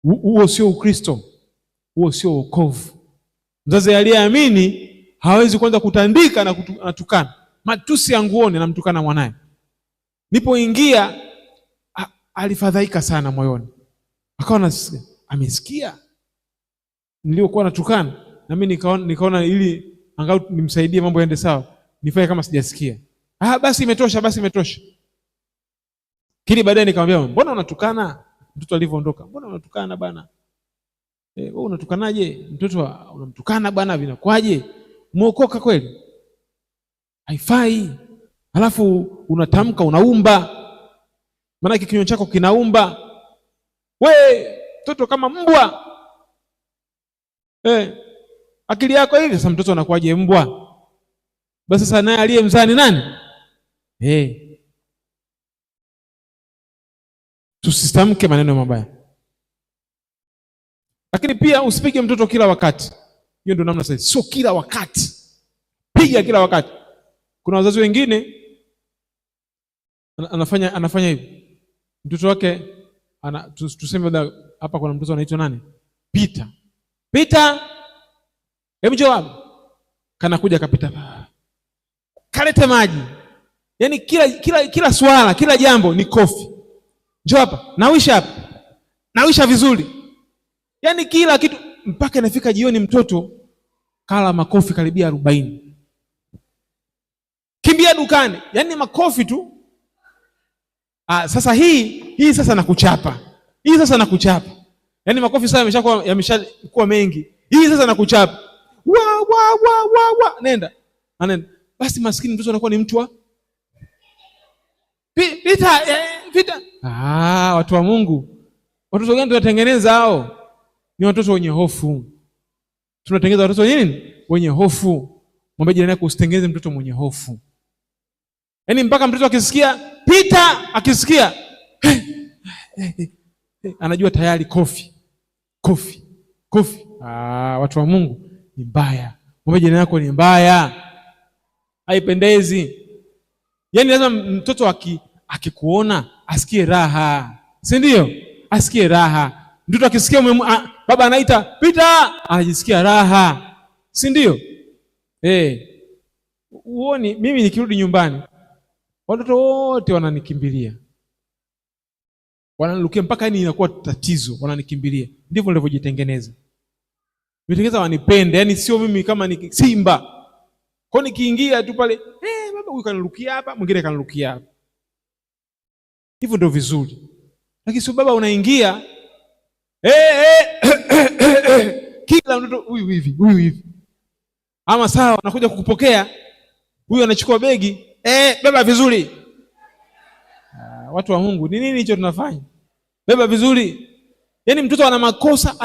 Huo sio Ukristo. Huo sio wokovu. Mzazi aliyeamini hawezi kwanza kutandika na kutukana. Matusi ya nguoni anamtukana mwanae. Nipoingia alifadhaika sana moyoni. Akaona amesikia niliokuwa natukana, na mimi nikaona ili angalau nimsaidie mambo yaende sawa, nifanye kama sijasikia. Basi imetosha. Kile baadaye nikamwambia, mbona unatukana? Mtoto alivyoondoka, mbona unatukana bana? Wewe unatukanaje? Mtoto unamtukana bana, vinakwaje? Muokoka kweli? Haifai. Alafu unatamka unaumba. Maana kinywa chako kinaumba. Mtoto kama mbwa. Akili yako hivi, sasa mtoto anakuwaje mbwa? Basi sasa naye aliyemzaa ni nani? Tusitamke maneno mabaya. Lakini pia usipige mtoto kila wakati. Hiyo ndio namna sasa. Sio kila wakati. Piga kila wakati. Kuna wazazi wengine anafanya hivi. Mtoto wake tuseme hapa kuna mtoto anaitwa nani? Pita. Hebu njoo hapa. Kanakuja kapita. Kalete maji. Yaani kila swala, kila jambo ni kofi. Njoo hapa. Nawisha hapa. Nawisha vizuri. Yaani kila kitu, mpaka inafika jioni mtoto kala makofi karibia 40. Kimbia dukani. Yaani makofi tu. Sasa hii sasa nakuchapa. Hii sasa nakuchapa. Yaani makofi sasa yameshakuwa mengi. Hii sasa nakuchapa. Nenda. basi maskini mtoto anakuwa ni mtu wa vita. Watu wa Mungu, watoto gani tunatengeneza hao? Ni watoto wenye hofu. Tunatengeneza watoto nini? Wenye hofu. Mwambie jirani yako usitengeneze mtoto mwenye hofu. Yaani mpaka mtoto akisikia pita, akisikia anajua tayari kofi. Watu wa Mungu, ni mbaya. Mwambie jirani yako ni mbaya. Haipendezi. Yaani lazima mtoto akikuona asikie raha. Si ndio? Asikie raha. Mtoto akisikia baba anaita pita, anajisikia raha. Si ndio? Uoni mimi nikirudi nyumbani watoto wote wananikimbilia. Wananukia mpaka yani inakuwa tatizo, wananikimbilia. Ndivyo nilivyojitengeneza. Nitengeneza wanipende, yani sio mimi kama ni simba. Kwa nikiingia tu pale, baba huyu kananukia hapa, mwingine kananukia hapa. Hivyo ndio vizuri. Lakini sio baba unaingia kila mtoto huyu hivi. Ama sawa anakuja kukupokea, huyu anachukua begi, beba vizuri. Watu wa Mungu, ni nini hicho tunafanya? Beba vizuri. Yaani mtoto ana makosa.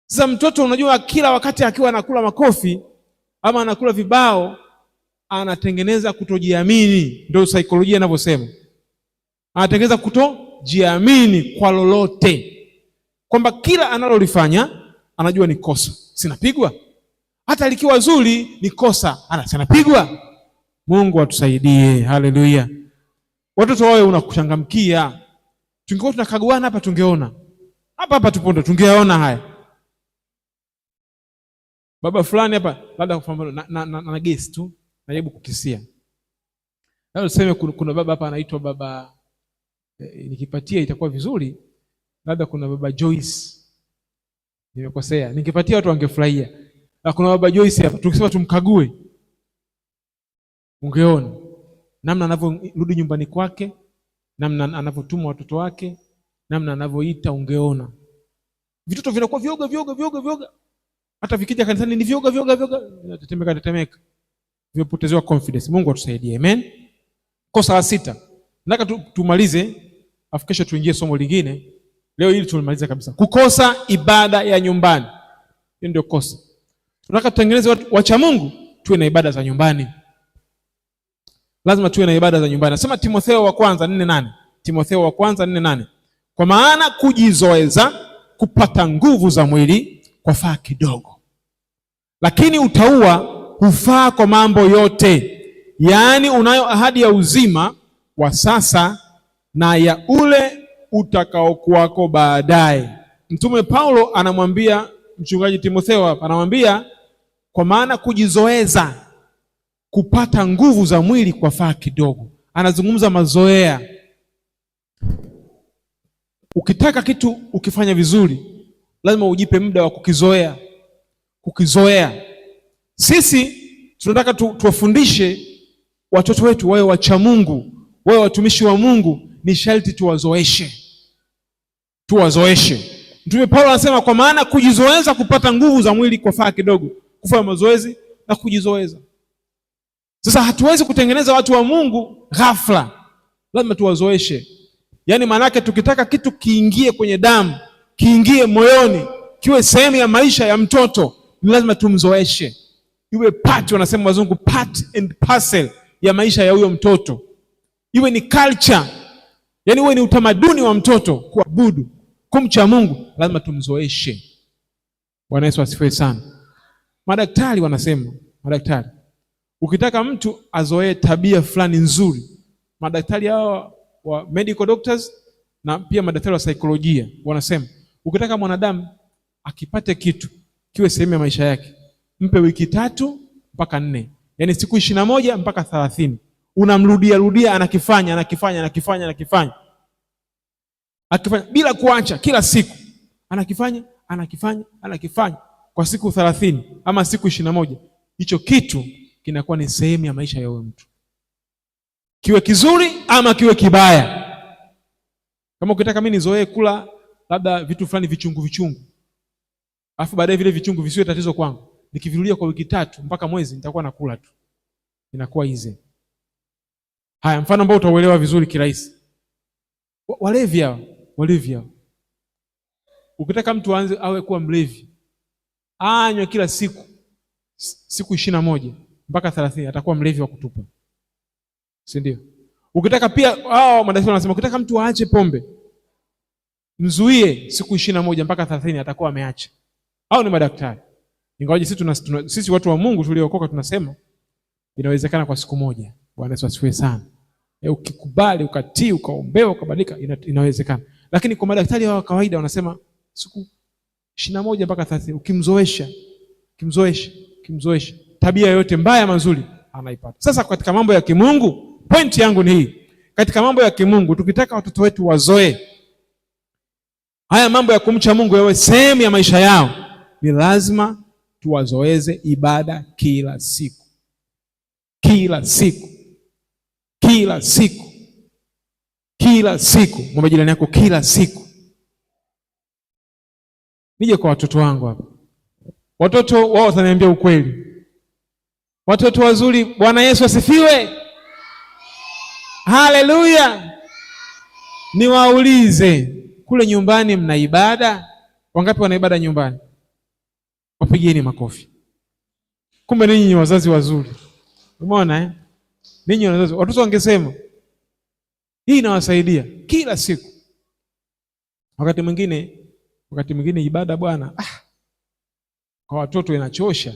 Sasa mtoto unajua kila wakati akiwa anakula makofi ama anakula vibao anatengeneza kutojiamini, ndio saikolojia inavyosema. Anatengeneza kutojiamini kwa lolote. Kwamba kila analolifanya anajua ni kosa. Sinapigwa. Hata likiwa zuri ni kosa. Anapigwa. Mungu atusaidie. Haleluya. Watoto wao unakuchangamkia. Tungekuwa tunakaguana hapa tungeona. Hapa tupondo tungeona haya. Baba fulani hapa labda kwa mfano na guess tu, najaribu kukisia. Leo tuseme kuna baba hapa anaitwa baba nikipatia itakuwa vizuri. Labda kuna baba Joyce. Nimekosea. Nikipatia watu wangefurahia. Na kuna baba Joyce hapa, tukisema tumkague, ungeona namna anavyorudi nyumbani kwake, namna anavyotuma watoto wake, namna anavyoita, ungeona. Vitoto vinakuwa vyoga. Hata vikija kanisani ni vyoga. Tetemeka. Vimepotezewa confidence. Mungu atusaidie. Amen. Kosa la 6. Nataka tumalize, afu kesho tuingie somo lingine. Leo hili tumalize kabisa. Kukosa ibada ya nyumbani. Hiyo ndio kosa. Tunataka tutengeneze wacha Mungu, tuwe na ibada za nyumbani. Lazima tuwe na ibada za nyumbani. Nasema Timotheo wa kwanza 4:8. Kwa maana kujizoeza kupata nguvu za mwili kwafaa kidogo. Lakini utauwa hufaa kwa mambo yote. Yaani unayo ahadi ya uzima wa sasa na ya ule utakaokuwako baadaye. Mtume Paulo anamwambia mchungaji Timotheo hapa, anamwambia kwa maana kujizoeza kupata nguvu za mwili kwafaa kidogo. Anazungumza mazoea. Ukitaka kitu ukifanya vizuri, lazima ujipe muda wa kukizoea. Sisi tunataka tuwafundishe watoto wetu wawe wacha Mungu, wawe watumishi wa Mungu, ni sharti tuwazoeshe. Mtume Paulo anasema kwa maana kujizoeza kupata nguvu za mwili kwafaa kidogo. Kufanya mazoezi na kujizoeza. Sasa hatuwezi kutengeneza watu wa Mungu ghafla. Lazima tuwazoeshe. Yaani maanake tukitaka kitu kiingie kwenye damu, kiingie moyoni, kiwe sehemu ya maisha ya mtoto, ni lazima tumzoeshe. Iwe part, wanasema wazungu, part and parcel ya maisha ya huyo mtoto. Iwe ni culture. Yaani iwe ni utamaduni wa mtoto kuabudu, kumcha Mungu, lazima tumzoeshe. Bwana Yesu asifiwe sana. Madaktari wanasema, ukitaka mtu azoee tabia fulani nzuri, madaktari hao wa medical doctors na pia madaktari wa saikolojia wanasema, ukitaka mwanadamu akipate kitu kiwe sehemu ya maisha yake, mpe wiki 3 mpaka 4. Yaani siku 21 mpaka 30. Unamrudia anakifanya bila kuacha, kila siku anakifanya kwa siku 30 ama siku 21. Hicho kitu kinakuwa ni sehemu ya maisha ya huyo mtu, kiwe kizuri ama kiwe kibaya. Kama ukitaka mimi nizoee kula labda vitu fulani vichungu, Alafu baadaye vile vichungu visiwe tatizo kwangu. Nikivirudia kwa wiki 3 mpaka mwezi nitakuwa nakula tu. Inakuwa easy. Haya, mfano ambao utauelewa vizuri kirahisi. Walevi hao. Ukitaka mtu aanze awe kuwa mlevi, anywe kila siku 21 mpaka 30 atakuwa mlevi wa kutupa. Si ndio? Ukitaka pia madaktari wanasema ukitaka mtu aache pombe, mzuie siku 21 mpaka 30 atakuwa ameacha. Hao ni madaktari. Ingawaje sisi watu wa Mungu tuliokoka tunasema inawezekana kwa siku moja. Bwana Yesu asifiwe sana. Ukikubali, ukatii, ukaombewa, ukabadilika, inawezekana. Lakini kwa madaktari wa kawaida wanasema siku 21 mpaka 30 ukimzoesha tabia yote mbaya mazuri anaipata. Sasa katika mambo ya kimungu, point yangu ni hii. Katika mambo ya kimungu tukitaka watoto wetu wazoe haya mambo ya kumcha Mungu yawe sehemu ya maisha yao, ni lazima tuwazoeze ibada kila siku. Mwambie jirani yako kila siku. Nije kwa watoto wangu hapa. Watoto wao wataniambia ukweli. Watoto wazuri, Bwana Yesu asifiwe. Haleluya. Niwaulize, kule nyumbani mna ibada? Wangapi wana ibada nyumbani? Wapigieni makofi. Kumbe ninyi ni wazazi wazuri. Umeona Ninyi wazazi. Watoto wangesema hii inawasaidia kila siku. Wakati mwingine ibada bwana, kwa watoto inachosha.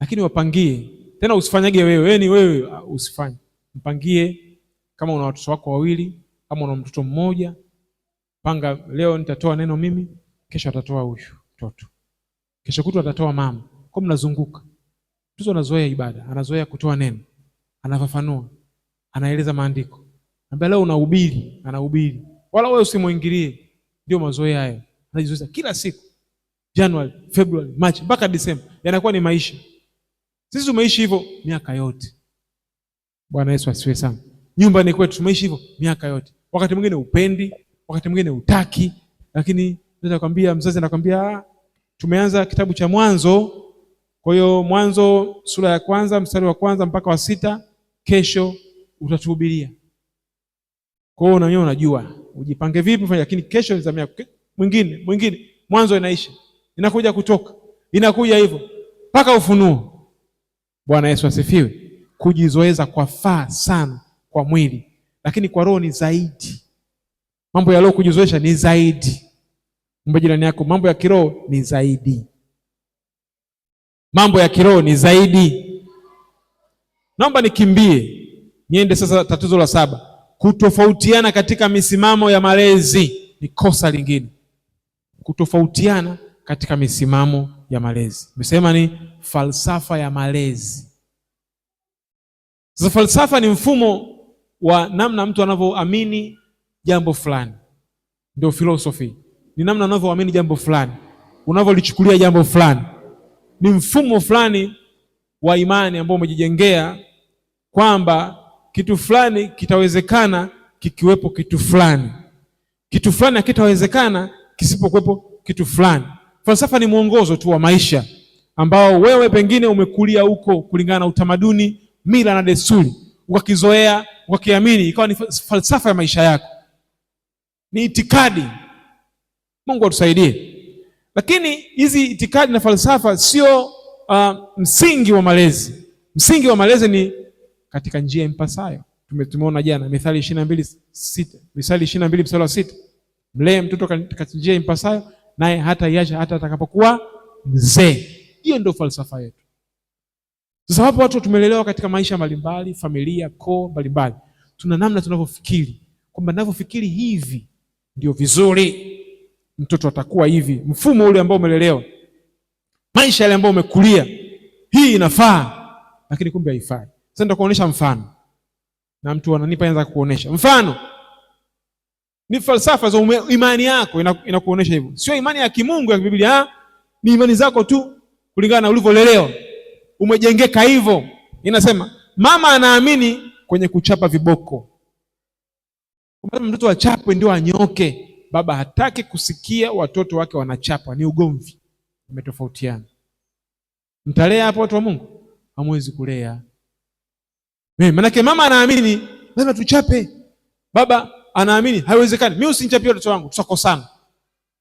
Lakini wapangie. Tena usifanyage wewe, ni wewe usifanye. Mpangie kama una watoto wako 2, kama una mtoto mmoja, panga leo nitatoa neno mimi, kesho atatoa huyu mtoto. Kesho kutwa atatoa mama. Kwa mnazunguka. Mtoto anazoea ibada, anazoea kutoa neno, anafafanua, anaeleza maandiko. Ambaye leo unahubiri, anahubiri. Wala wewe usimuingilie. Ndio mazoea hayo. Anajizoea kila siku. January, February, March mpaka December. Yanakuwa ni maisha. Sisi tumeishi hivyo miaka yote. Bwana Yesu asifiwe sana. Nyumbani kwetu tumeishi hivyo miaka yote. Wakati mwingine upendi, wakati mwingine utaki, lakini nitakwambia, mzazi anakwambia tumeanza kitabu cha Mwanzo. Kwa hiyo Mwanzo sura ya 1 mstari wa 1 mpaka wa 6, kesho utatuhubiria. Kwa hiyo unanyoa, unajua ujipange vipi fanya, lakini kesho ni zamu yako. Mwingine Mwanzo inaisha, inakuja Kutoka, inakuja hivyo mpaka Ufunuo. Bwana Yesu asifiwe. Kujizoeza kwa faa sana kwa mwili, lakini kwa roho ni zaidi. Mambo ya roho kujizoesha ni zaidi. Mwambie jirani yako mambo ya kiroho ni zaidi. Mambo ya kiroho ni zaidi. Naomba nikimbie niende sasa tatizo la 7. Kutofautiana katika misimamo ya malezi ni kosa lingine. Kutofautiana katika misimamo ya malezi. Nimesema ni falsafa ya malezi. Sasa falsafa ni mfumo wa namna mtu anavyoamini jambo fulani. Ndio philosophy. Ni namna unavyoamini jambo fulani, unavyolichukulia jambo fulani. Ni mfumo fulani wa imani ambao umejijengea kwamba kitu fulani kitawezekana kikiwepo kitu fulani. Kitu fulani hakitawezekana kisipokuwepo kitu fulani. Falsafa ni mwongozo tu wa maisha ambao wewe pengine umekulia huko kulingana na utamaduni, mila na desturi, ukakizoea, ukakiamini, ikawa ni falsafa ya maisha yako. Ni itikadi. Mungu atusaidie. Lakini hizi itikadi na falsafa sio msingi wa malezi. Msingi wa malezi ni katika njia impasayo. Tumeona jana Mithali 22:6. Mithali 22 mstari wa 6. Mlee mtoto katika njia impasayo, naye hata iacha hata atakapokuwa mzee. Hiyo ndio falsafa yetu. Sasa hapo watu tumelelewa katika maisha mbalimbali, familia, koo mbalimbali. Tuna namna tunavyofikiri. Kwamba ninavyofikiri hivi ndio vizuri, mtoto atakuwa hivi. Mfumo ule ambao umelelewa, maisha yale ambayo umekulia, hii inafaa, lakini kumbe haifai. Sasa nitakuonesha mfano. Na mtu ananipa anza kuonesha. Mfano ni falsafa za imani yako inakuonesha hivyo. Sio imani ya kimungu ya Biblia, ni imani zako tu kulingana na ulivyolelewa. Umejengeka hivyo. Inasema mama anaamini kwenye kuchapa viboko. Mtoto achapwe ndio anyoke. Baba hataki kusikia watoto wake wanachapa, ni ugomvi. Mmetofautiana. Mtalea hapo watu wa Mungu? Hamwezi kulea. Maanake mama anaamini lazima tuchape, baba anaamini haiwezekani, mimi usinichapie watoto wangu, tutakosana.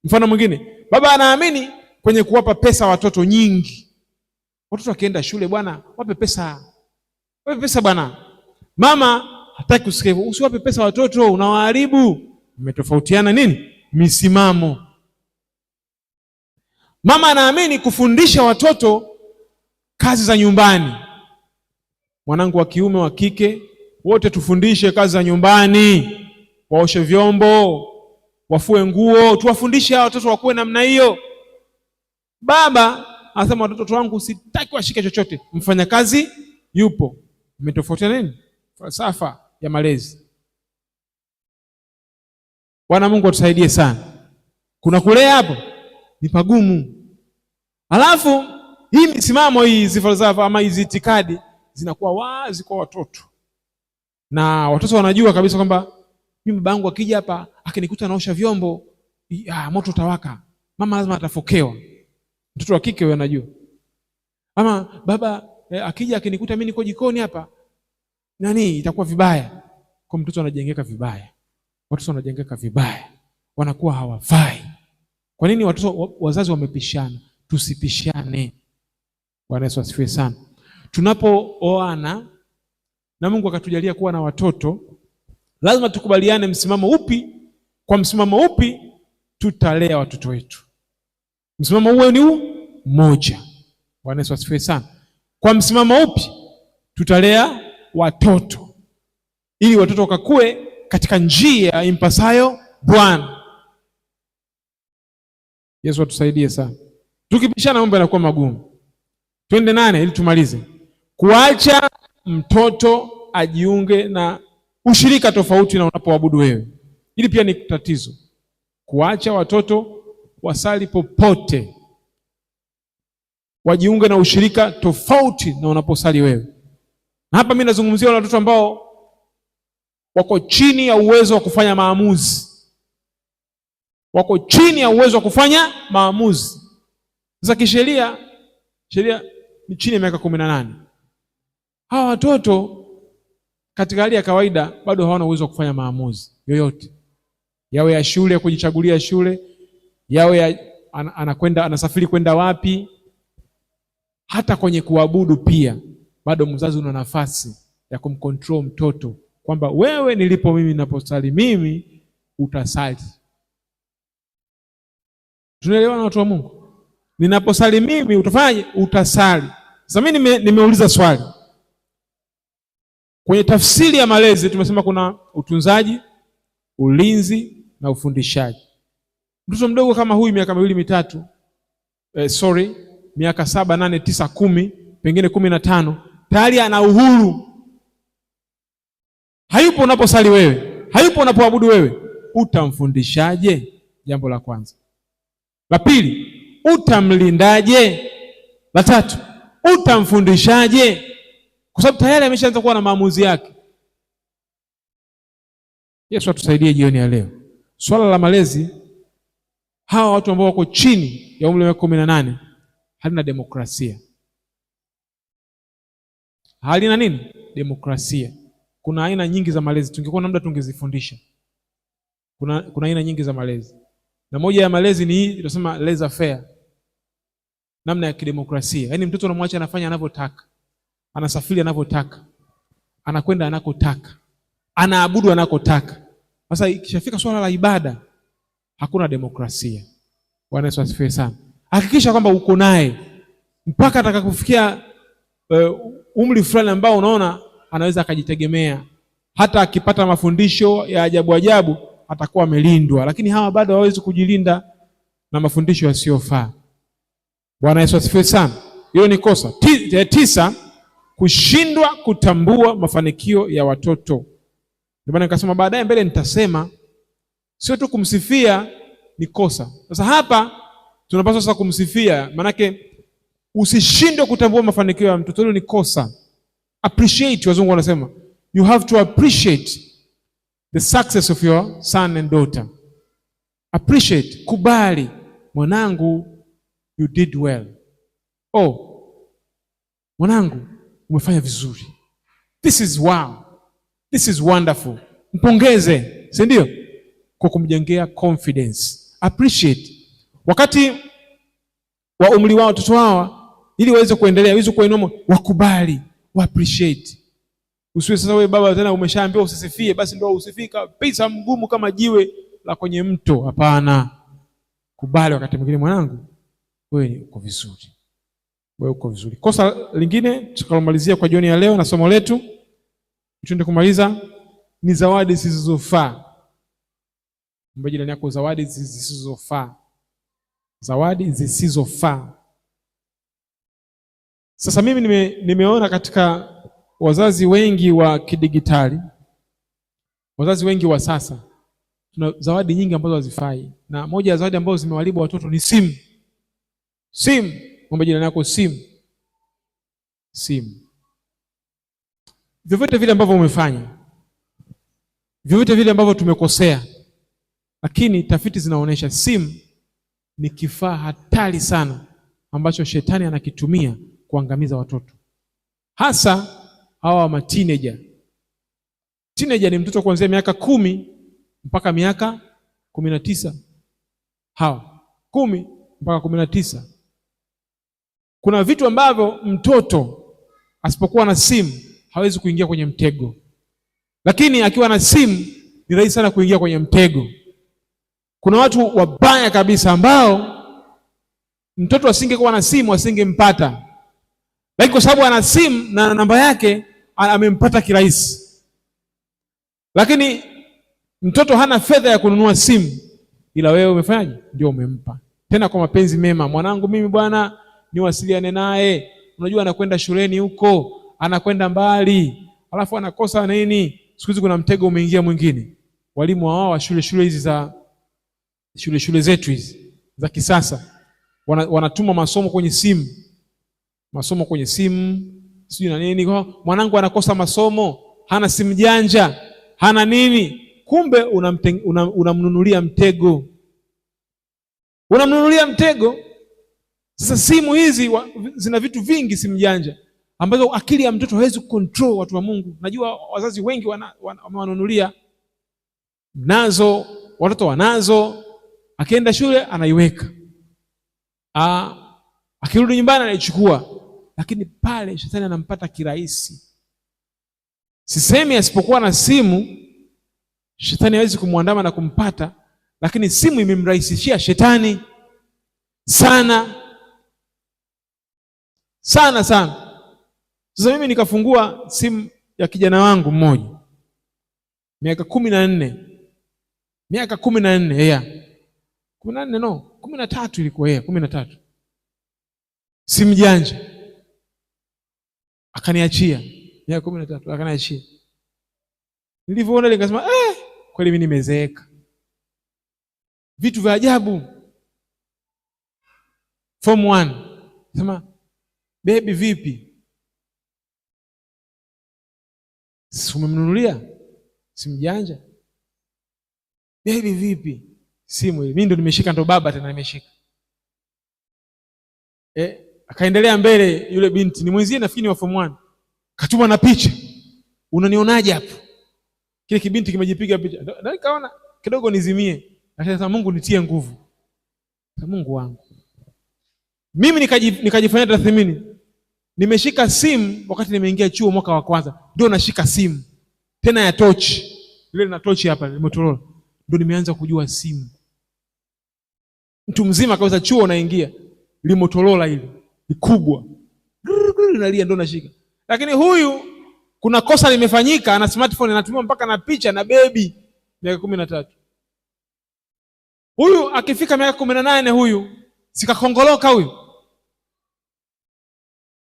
Mfano mwingine, baba anaamini kwenye kuwapa pesa watoto nyingi. Watoto wakienda shule, bwana wape pesa, wape pesa bwana. Mama hataki kusikia hivyo, usiwape pesa watoto, unawaharibu. Mmetofautiana nini? Misimamo. Mama anaamini kufundisha watoto kazi za nyumbani. Mwanangu wa kiume, wa kike, wote tufundishe kazi za nyumbani, waoshe vyombo, wafue nguo, tuwafundishe hao watoto wakuwe namna hiyo. Baba anasema watoto wangu sitaki washike chochote, mfanyakazi yupo. Mmetofautiana nini? Falsafa ya malezi. Bwana Mungu atusaidie sana. Kuna kulea hapo ni pagumu. Alafu hii misimamo hii, hizi falsafa ama hizi itikadi zinakuwa wazi kwa watoto, na watoto wanajua kabisa kwamba mimi babangu akija hapa akinikuta naosha vyombo, moto utawaka, mama lazima atafokewa. Mtoto wa kike huyo anajua. Ama baba akija akinikuta mimi niko jikoni hapa, itakuwa vibaya. Kwa mtoto anajengeka vibaya, watoto wanajengeka vibaya, wanakuwa hawafai. Kwa nini watoto, wazazi wamepishana? Tusipishane. Bwana Yesu asifiwe sana. Tunapooana na Mungu akatujalia kuwa na watoto, lazima tukubaliane msimamo upi, kwa msimamo upi tutalea watoto wetu. Msimamo huo ni huu mmoja. Bwana Yesu asifiwe sana. Kwa msimamo upi tutalea watoto, ili watoto wakakue katika njia impasayo Bwana. Yesu atusaidie sana. Tukipishana mambo yanakuwa magumu. Twende 8 ili tumalize. Kuacha mtoto ajiunge na ushirika tofauti na unapoabudu wewe. Hili pia ni tatizo. Kuacha watoto wasali popote, wajiunge na ushirika tofauti na unaposali wewe. Na hapa mimi nazungumzia watoto ambao wako chini ya uwezo wa kufanya maamuzi. Wako chini ya uwezo wa kufanya maamuzi. Sasa kisheria, sheria ni chini ya miaka 18. Hawa watoto katika hali ya kawaida bado hawana uwezo wa kufanya maamuzi yoyote. Yawe ya shule, ya kujichagulia shule, yawe ya anasafiri kwenda wapi, hata kwenye kuabudu pia bado mzazi una nafasi ya kumcontrol mtoto kwamba wewe, nilipo mimi ninaposali mimi utasali. Tunaelewana watu wa Mungu? Ninaposali mimi utafanyaje? Utasali. Sasa mimi nimeuliza swali. Kwenye tafsiri ya malezi tumesema kuna utunzaji, ulinzi na ufundishaji. Mtoto mdogo kama huyu miaka 2, 3, miaka 7, 8, 9, 10, pengine 15, tayari ana uhuru. Hayupo unaposali wewe, hayupo unapoabudu wewe. Utamfundishaje? Jambo la kwanza. La pili, utamlindaje? La tatu, utamfundishaje? Kwa sababu tayari ameshaanza kuwa na maamuzi yake. Yesu atusaidie jioni ya leo. Swala la malezi, hawa watu ambao wako chini ya umri wa 18 halina demokrasia. Halina nini? Demokrasia. Kuna aina nyingi za malezi, tungekuwa na muda tungezifundisha. Kuna aina nyingi za malezi. Na moja ya malezi ni hii tunasema laissez faire. Namna ya kidemokrasia. Yaani mtoto unamwacha anafanya anavyotaka. Anasafiri anavyotaka. Anakwenda anakotaka. Anaabudu anakotaka. Sasa ikishafika swala la ibada, hakuna demokrasia. Bwana Yesu asifiwe sana. Hakikisha kwamba uko naye mpaka atakapofikia umri fulani ambao unaona anaweza akajitegemea. Hata akipata mafundisho ya ajabu ajabu atakuwa amelindwa, lakini hawa bado hawawezi kujilinda na mafundisho yasiyofaa. Bwana Yesu asifiwe sana. Hiyo ni kosa. 9, kushindwa kutambua mafanikio ya watoto. Ndio maana nikasema baadaye mbele nitasema sio tu kumsifia ni kosa. Sasa hapa tunapaswa sasa kumsifia, manake usishindwe kutambua mafanikio ya mtoto, hilo ni kosa. Appreciate, wazungu wanasema. You have to appreciate the success of your son and daughter. Appreciate, kubali, mwanangu you did well. Oh, mwanangu umefanya vizuri. This is wow. This is wonderful. Mpongeze, si ndio? Kwa kumjengea confidence. Appreciate. Wakati wa umri wao watoto hawa, ili waweze kuendelea, waweze kuinua, wakubali, wa appreciate. Usiwe sasa wewe baba tena umeshaambiwa usisifie, basi ndio usifika pesa mgumu kama jiwe la kwenye mto. Hapana. Kubali wakati mwingine, mwanangu wewe uko vizuri. Wewe uko vizuri. Kosa lingine tukalomalizia kwa jioni ya leo na somo letu, tuende kumaliza, ni zawadi zisizofaa. Mwambie jirani yako zawadi zisizofaa. Zawadi zisizofaa. Sasa mimi nimeona katika wazazi wengi wa kidigitali, wazazi wengi wa sasa, tuna zawadi nyingi ambazo hazifai. Na moja ya zawadi ambazo zimewalibu watoto ni simu. Simu. Mwambie jirani yako simu. Simu. Vyovyote vile ambavyo umefanya, vyovyote vile ambavyo tumekosea, lakini tafiti zinaonyesha simu ni kifaa hatari sana ambacho shetani anakitumia kuangamiza watoto, hasa hawa ma teenager. Teenager ni mtoto kuanzia miaka 10 mpaka miaka 19. Hawa 10 mpaka 19. Kuna vitu ambavyo mtoto asipokuwa na simu hawezi kuingia kwenye mtego, lakini akiwa na simu ni rahisi sana kuingia kwenye mtego. Kuna watu wabaya kabisa ambao mtoto asingekuwa na simu asingempata, lakini kwa sababu ana simu na namba yake amempata kirahisi. Lakini mtoto hana fedha ya kununua simu, ila wewe umefanyaje? Ndio umempa, tena kwa mapenzi mema. Mwanangu mimi bwana niwasiliane naye, unajua anakwenda shuleni huko, anakwenda mbali, alafu anakosa nini. Siku hizi kuna mtego umeingia mwingine. Walimu wao wa shule hizi za shule zetu hizi za kisasa wanatuma masomo kwenye simu. Masomo kwenye simu, sijui na nini. Mwanangu anakosa masomo, hana simu janja, hana nini. Kumbe unamnunulia mtego. Unamnunulia mtego. Sasa simu hizi zina vitu vingi, simu janja, ambazo akili ya mtoto hawezi kucontrol. Watu wa Mungu, najua wazazi wengi wamewanunulia nazo, watoto wanazo, akienda shule anaiweka, akirudi nyumbani anaichukua, lakini pale shetani anampata kirahisi. Sisemi asipokuwa na simu shetani hawezi kumwandama na kumpata, lakini simu imemrahisishia shetani sana sana sana. Sasa mimi nikafungua simu ya kijana wangu mmoja, miaka 14, miaka 14, yeah. 14 no, 13 ilikuwa, 13. Simu janja. Akaniachia. Miaka 13 akaniachia. Nilivyoona nikasema kweli mimi nimezeeka. Vitu vya ajabu. Form 1. Sema baby vipi? Umemnunulia simu janja? Baby vipi? Simu ile. Mimi ndo nimeshika, ndo baba tena nimeshika. Akaendelea mbele yule binti, ni mwenzie nafikiri wa form 1. Katuma na picha. Unanionaje hapo? Kile kibinti kimejipiga picha. Ndio nikaona kidogo nizimie. Akasema Mungu nitie nguvu. Mungu wangu. Mimi nikajifanyia tathmini. Nimeshika simu wakati nimeingia chuo mwaka wa kwanza. Ndio nashika simu. Tena ya torch. Ile na torch hapa ni Motorola. Ndio nimeanza kujua simu. Mtu mzima kaweza chuo naingia. Ile Motorola ile ni kubwa. Nalia ndio nashika. Lakini huyu kuna kosa limefanyika, ana smartphone anatumia mpaka na picha na baby miaka 13. Huyu akifika miaka 18 huyu sikakongoloka huyu.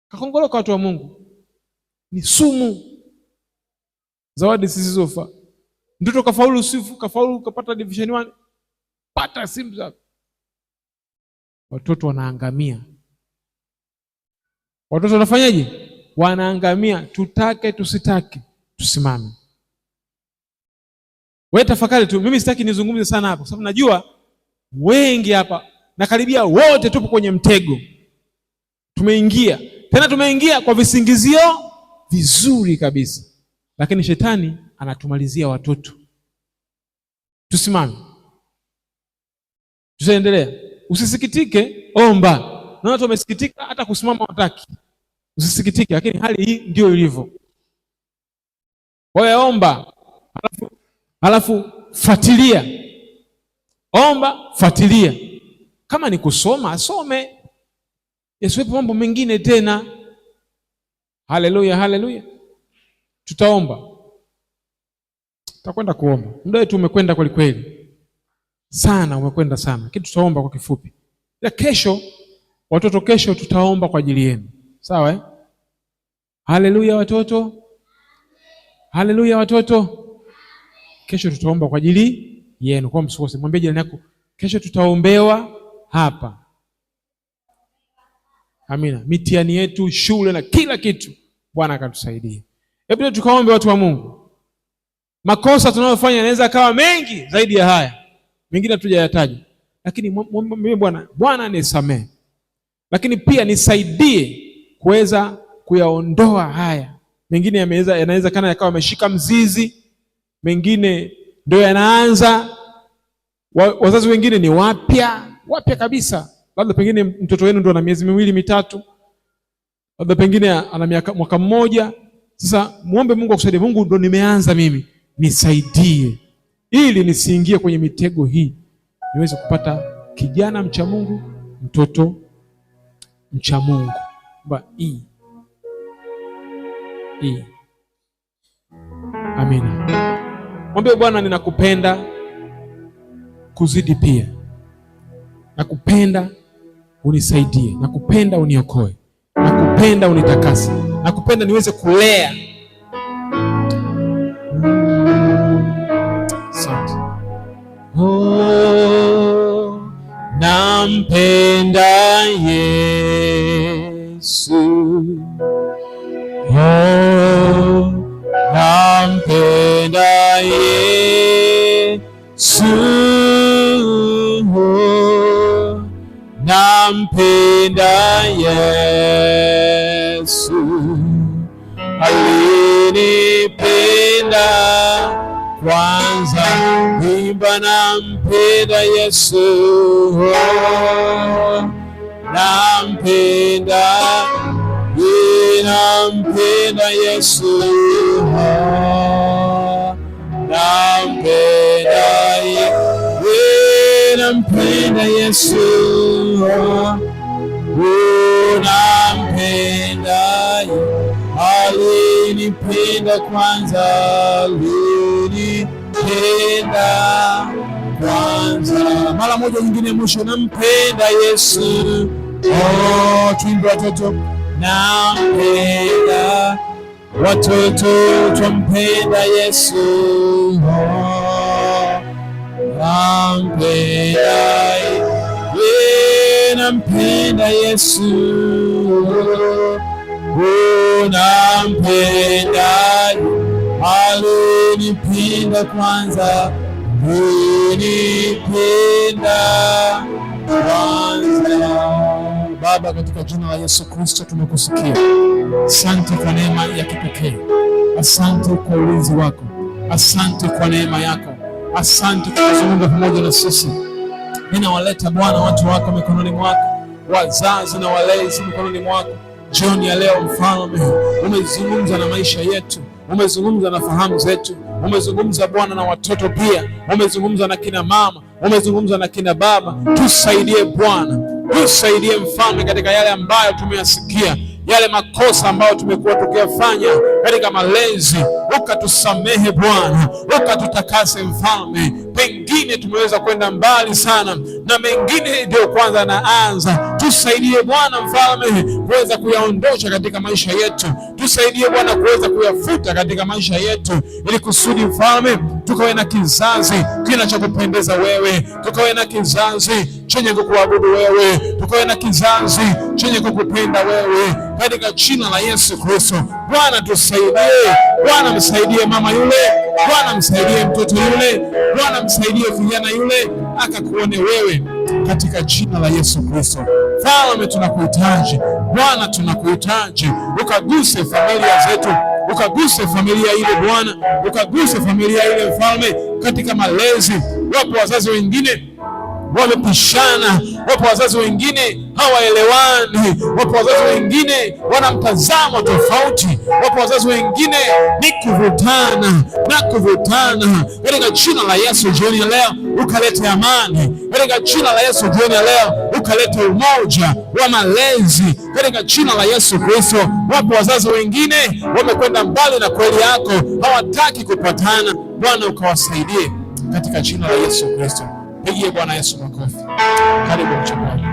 Kakongoloka. Watu wa Mungu. Ni sumu. Zawadi zisizofaa. Mtoto kafaulu sifu, kafaulu kapata division 1. Pata simu zako. Watoto wanaangamia. Watoto wanafanyaje? Wanaangamia. Tutake tusitake, tusimame. Wewe tafakari tu. Mimi sitaki nizungumze sana hapa, sababu najua wengi hapa na karibia wote tupo kwenye mtego. Tumeingia kwa visingizio vizuri kabisa, lakini shetani anatumalizia watoto. Tusimame, tusiendelea. Usisikitike, omba. Na watu wamesikitika hata kusimama wataki. Usisikitike, lakini hali hii ndio ilivyo. Wewe omba, halafu fuatilia. Omba, fuatilia. Kama ni kusoma, asome. Yasiwepo mambo mengine tena. Haleluya, haleluya. Tutaomba. Tutakwenda kuomba. Muda wetu umekwenda kweli kweli. Sana umekwenda sana. Lakini tutaomba kwa kifupi. Ya kesho, watoto, kesho tutaomba kwa ajili yenu. Sawa eh? Haleluya watoto. Haleluya watoto. Kesho tutaomba kwa ajili yenu. Kwa msikose, mwambie jirani yako, kesho tutaombewa hapa. Amina. Mitihani yetu, shule na kila kitu, Bwana akatusaidia. Hebu tukaombe watu wa Mungu. Makosa tunayofanya yanaweza kawa mengi zaidi ya haya. Mengine hatujayataja. Lakini mwambie Bwana nisamehe. Lakini pia nisaidie kuweza kuyaondoa haya. Mengine yanaweza kana yakawa yameshika mzizi. Mengine ndio yanaanza. Wazazi wengine ni wapya kabisa. Labda pengine mtoto wenu ndio ana miezi 2 mitatu. Labda pengine ana mwaka mmoja. Sasa muombe Mungu akusaidie. Mungu ndo nimeanza mimi, nisaidie ili nisiingie kwenye mitego hii, niweze kupata kijana mcha Mungu, mtoto mcha Mungu. Amina. Mwambie Bwana, ninakupenda kuzidi pia. Nakupenda unisaidie. Nakupenda uniokoe. Nakupenda unitakase. Nakupenda niweze kulea. Asante. Oh, nampenda Yesu. Oh, nampenda Yesu. Oh, nampenda Yesu. Alinipenda kwanza, imba nampenda Yesu. Oh, nampenda, nampenda Yesu. Oh, nampenda, nampenda Yesu. Oh, nampenda, alinipenda kwanza, alinipenda kwanza. Mara moja nyingine mwisho, nampenda Yesu. Oh, tuimbe watoto, nampenda. Watoto twampenda Yesu. Oh, nampenda, nampenda Yesu. Oh, nampenda, alinipenda kwanza, alinipenda kwanza. Baba, katika jina la Yesu Kristo tumekusikia. Asante kwa neema ya kipekee. Asante kwa ulinzi wako. Asante kwa neema yako. Asante kwa kuzungumza pamoja na sisi. Ninawaleta Bwana watu wako mikononi mwako, wazazi na walezi mikononi mwako. Jioni ya leo Mfalme, umezungumza na maisha yetu, umezungumza na fahamu zetu, umezungumza Bwana na watoto pia, umezungumza na kina mama, umezungumza na kina baba. Tusaidie Bwana, tusaidie Mfalme katika yale ambayo tumeyasikia, yale makosa ambayo tumekuwa tukiyafanya katika malezi. Ukatusamehe Bwana, ukatutakase Mfalme. Pengine tumeweza kwenda mbali sana na mengine ndio kwanza naanza. Tusaidie Bwana Mfalme kuweza kuyaondosha katika maisha yetu. Tusaidie Bwana kuweza kuyafuta katika maisha yetu, ili kusudi Mfalme tukawe na kizazi kinachokupendeza wewe, tukawe na kizazi chenye kukuabudu wewe, tukawe na kizazi chenye kukupenda wewe, katika jina la Yesu Kristo. Bwana tusaidie. Bwana msaidie mama yule, Bwana msaidie mtoto yule, Bwana msaidie kijana yule akakuone wewe. katika jina la Yesu Kristo. Mfalme, tunakuhitaji Bwana, tunakuhitaji ukaguse familia zetu, ukaguse familia ile Bwana, ukaguse familia ile Mfalme, katika malezi. Wapo wazazi wengine wamepishana, wapo wazazi wengine hawaelewani, wapo wazazi wengine wana mtazamo tofauti, wapo wazazi wengine ni kuvutana na kuvutana. Katika jina la Yesu jioni ya leo ukalete amani, katika jina la Yesu jioni ya leo ukalete umoja wa malezi, katika jina la Yesu Kristo. Wapo wazazi wengine wamekwenda mbali na kweli yako, hawataki kupatana. Bwana ukawasaidie katika jina la Yesu Kristo. Pigie Bwana Yesu makofi. Karibu mchungaji.